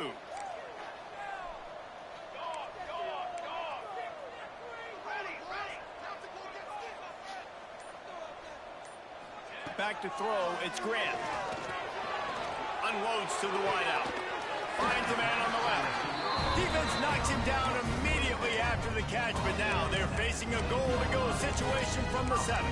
S1: Back to throw, it's Grant. Unloads to the wideout. Finds a man on the left. Defense knocks him down immediately after the catch, but now they're facing a goal-to-go situation from the 7.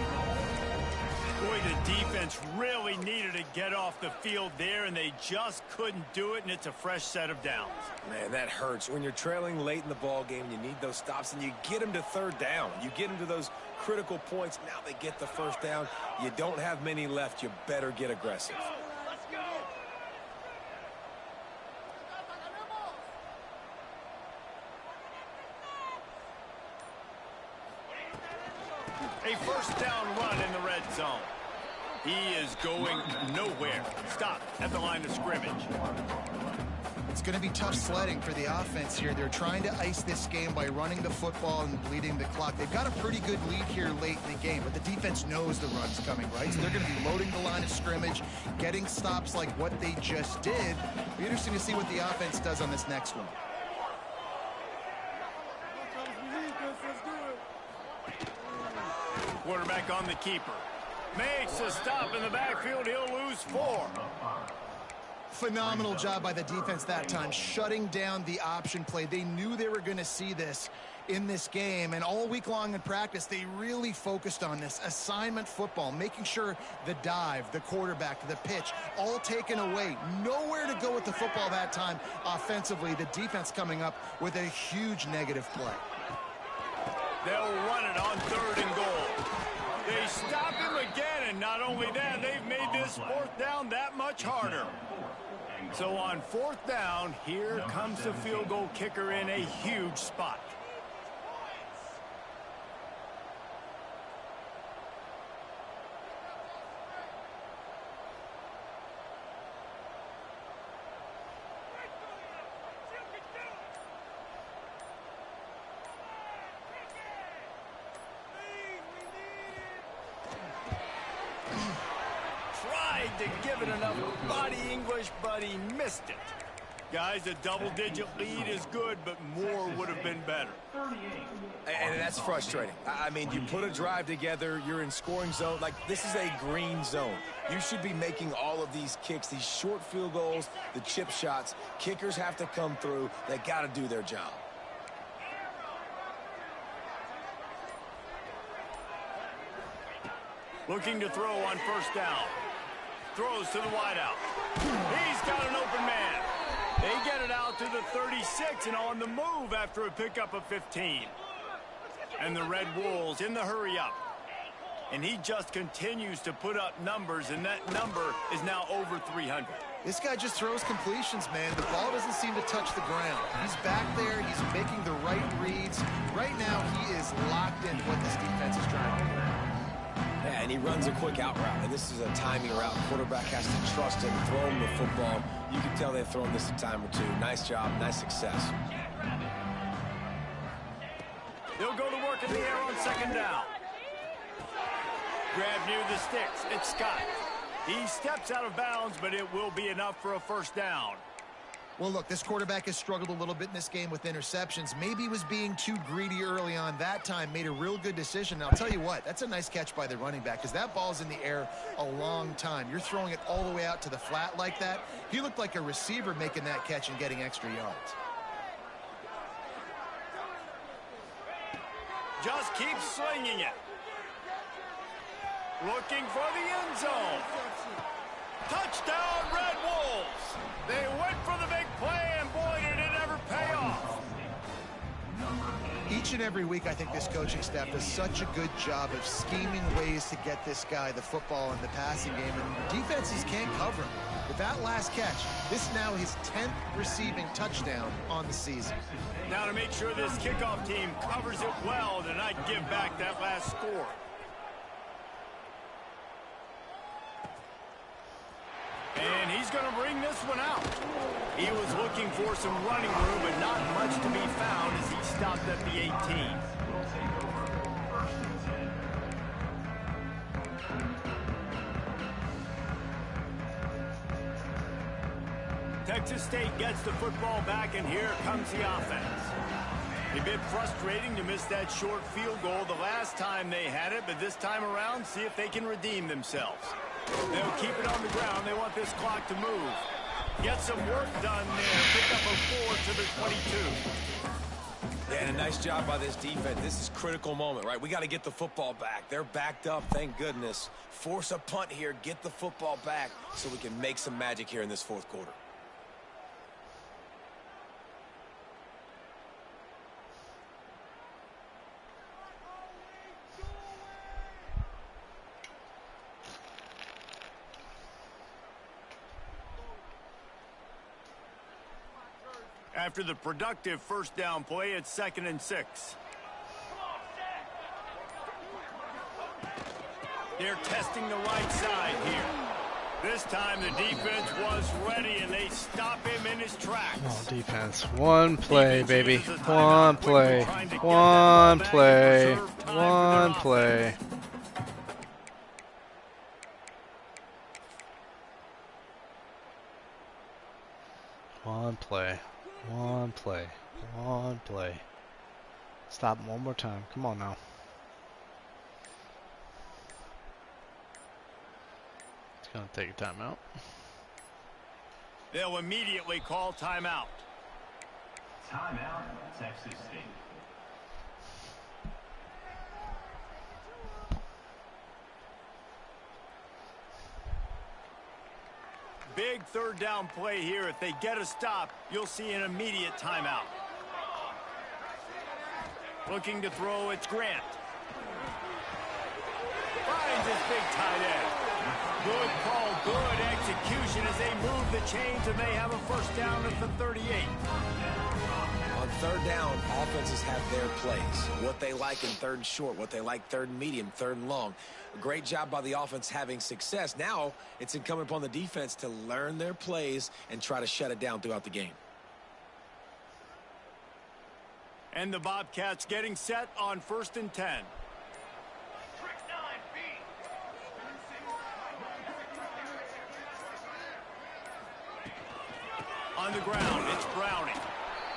S1: Boy, the defense really needed to get off the field there, and they just couldn't do it, and it's a fresh set of downs.
S3: Man, that hurts. When you're trailing late in the ball game, you need those stops, and you get them to 3rd down. You get them to those critical points. Now they get the 1st down. You don't have many left. You better get aggressive.
S1: A 1st down run in the red zone. He is going nowhere. Stop at the line of scrimmage.
S4: It's going to be tough sledding for the offense here. They're trying to ice this game by running the football and bleeding the clock. They've got a pretty good lead here late in the game, but the defense knows the run's coming, right? So they're going to be loading the line of scrimmage, getting stops like what they just did. It'll be interesting to see what the offense does on this next one.
S1: Quarterback on the keeper. Makes a stop in the backfield. He'll lose 4.
S4: Phenomenal job by the defense that time, shutting down the option play. They knew they were going to see this in this game, and all week long in practice, they really focused on this assignment football, making sure the dive, the quarterback, the pitch, all taken away. Nowhere to go with the football that time offensively. The defense coming up with a huge negative play.
S1: They'll run it on 3rd and goal. They stop him again, and not only that, they've made this 4th down that much harder. So on 4th down, here comes the field goal kicker in a huge spot. To give it enough body English, but he missed it. Guys, a double-digit lead is good, but more would have been better.
S3: And that's frustrating. I mean, you put a drive together, you're in scoring zone. Like, this is a green zone. You should be making all of these kicks, these short field goals, the chip shots. Kickers have to come through. They got to do their job.
S1: Looking to throw on 1st down. Throws to the wideout. He's got an open man. They get it out to the 36 and on the move after a pickup of 15. And the Red Wolves in the hurry up. And he just continues to put up numbers, and that number is now over 300.
S4: This guy just throws completions, man. The ball doesn't seem to touch the ground. He's back there. He's making the right reads. Right now, he is locked into what this defense is trying to do.
S3: Yeah, and he runs a quick out route, and this is a timing route. Quarterback has to trust him, throw him the football. You can tell they've thrown this a time or two. Nice job, nice success.
S1: They'll go to work in the air on second down. Grab near the sticks. It's Scott. He steps out of bounds, but it will be enough for a first down.
S4: Well, look, this quarterback has struggled a little bit in this game with interceptions. Maybe he was being too greedy early on that time, made a real good decision. And I'll tell you what, that's a nice catch by the running back because that ball's in the air a long time. You're throwing it all the way out to the flat like that. He looked like a receiver making that catch and getting extra yards.
S1: Just keep slinging it. Looking for the end zone. Touchdown, Red Wolves. They went for the big play, and boy, did it ever pay off.
S4: Each and every week, I think this coaching staff does such a good job of scheming ways to get this guy the football in the passing game, and defenses can't cover him. With that last catch, this is now his 10th receiving touchdown on the season.
S1: Now to make sure this kickoff team covers it well to not give back that last score. And he's going to bring this one out. He was looking for some running room, but not much to be found as he stopped at the 18. Texas State gets the football back, and here comes the offense. A bit frustrating to miss that short field goal the last time they had it, but this time around, see if they can redeem themselves. They'll keep it on the ground. They want this clock to move. Get some work done there. Pick up a 4 to the 22.
S3: Yeah, and a nice job by this defense. This is a critical moment, right? We got to get the football back. They're backed up, thank goodness. Force a punt here, get the football back so we can make some magic here in this fourth quarter.
S1: After the productive first down play, it's 2nd and 6. They're testing the right side here. This time the defense was ready, and they stop him in his tracks.
S2: Oh, defense. One play, baby. One play. One play. One play. One play. One play. One play. Stop him one more time. Come on now. It's going to take a timeout.
S1: They'll immediately call timeout.
S6: Timeout, Texas State.
S1: Big third down play here. If they get a stop, you'll see an immediate timeout. Looking to throw, it's Grant. Finds his big tight end. Good call, good execution as they move the chains, and they have a first down at the 38.
S3: On third down, offenses have their plays. What they like in third and short, what they like third and medium, third and long. A great job by the offense having success. Now it's incumbent upon the defense to learn their plays and try to shut it down throughout the game.
S1: And the Bobcats getting set on 1st and 10. On the ground, it's Browning.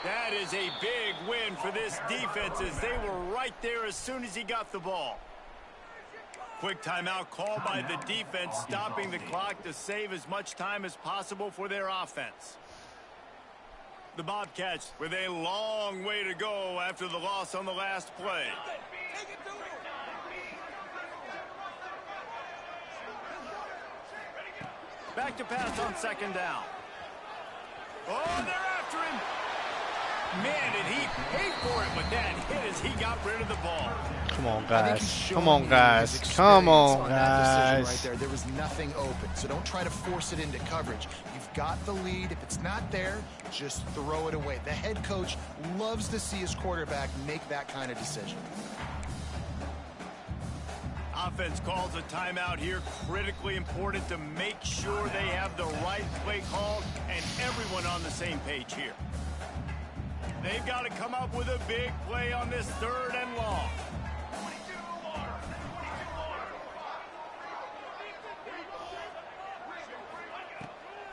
S1: That is a big win for this defense as they were right there as soon as he got the ball. Quick timeout call by the defense, stopping the clock to save as much time as possible for their offense. The Bobcats with a long way to go after the loss on the last play. Back to pass on 2nd down. Oh, they're after him. Man, did he pay for it with that hit as he got rid of the ball.
S2: Come on,
S4: I think
S2: guys.
S4: he's
S2: Come
S4: showing
S2: on,
S4: you
S2: guys.
S4: his
S2: Come
S4: experience
S2: on,
S4: that decision
S2: guys.
S4: right there. There was nothing open, so don't try to force it into coverage. You've got the lead. If it's not there, just throw it away. The head coach loves to see his quarterback make that kind of decision.
S1: Offense calls a timeout here. Critically important to make sure they have the right play called and everyone on the same page here. They've got to come up with a big play on this 3rd and long.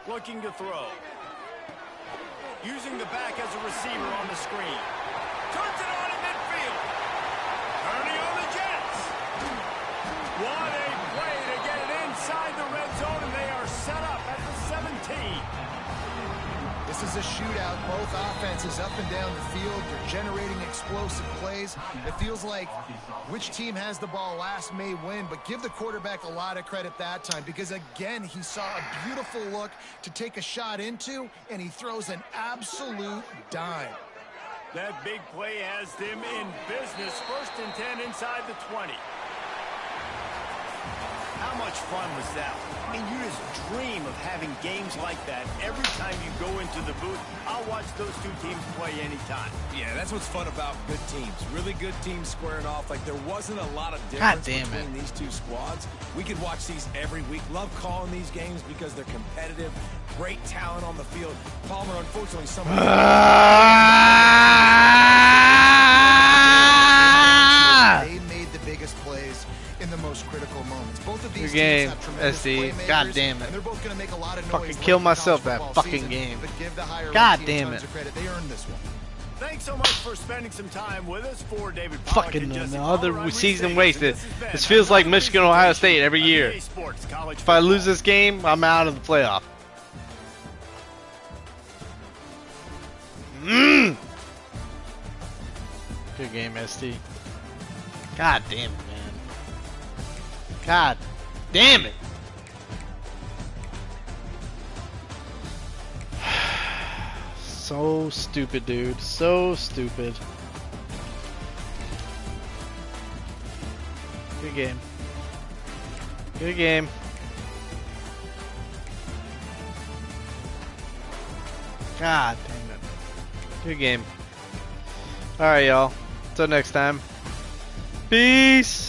S1: Looking to throw. Using the back as a receiver on the screen. Turns it on in midfield. Turning on the Jets. What a play to get it inside the red zone, and they are set up at the 17.
S4: This is a shootout. Both offenses up and down the field. They're generating explosive plays. It feels like which team has the ball last may win, but give the quarterback a lot of credit that time because, again, he saw a beautiful look to take a shot into, and he throws an absolute dime.
S1: That big play has them in business. 1st and 10 inside the 20. How much fun was that? I mean, you just dream of having games like that every time you go into the booth. I'll watch those two teams play anytime.
S3: Yeah, that's what's fun about good teams. Really good teams squaring off. Like, there wasn't a lot of difference between these two squads. We could watch these every week. Love calling these games because they're competitive. Great talent on the field. Palmer, unfortunately, somebody...
S4: They made the biggest plays in the most critical moments. Both of these
S2: Good game,
S4: teams have tremendous
S2: SD.
S4: playmakers,
S2: God damn it.
S4: and they're both going to make a lot of noise.
S2: Fucking
S4: late
S2: kill
S4: in
S2: myself
S4: college
S2: that
S4: football
S2: fucking
S4: season,
S2: game.
S4: But give the higher
S2: God
S4: team
S2: damn
S4: tons
S2: it.
S4: of credit. They earned this one.
S1: Thanks so much for spending some time with us. For David Pollack
S2: Fucking
S1: and Jesse
S2: another
S1: Pollard, I'm
S2: season
S1: Reese
S2: wasted.
S1: Davis, and this has
S2: This
S1: been
S2: feels like
S1: another
S2: Michigan, Ohio State
S1: presentation
S2: every
S1: of
S2: year.
S1: EA Sports College
S2: If I lose
S1: Football.
S2: this game, I'm out of the playoff. Good game, SD. God damn it, man. God damn it. So stupid, dude. So stupid. Good game. Good game. God damn it. Good game. Alright, y'all. Until next time. Peace.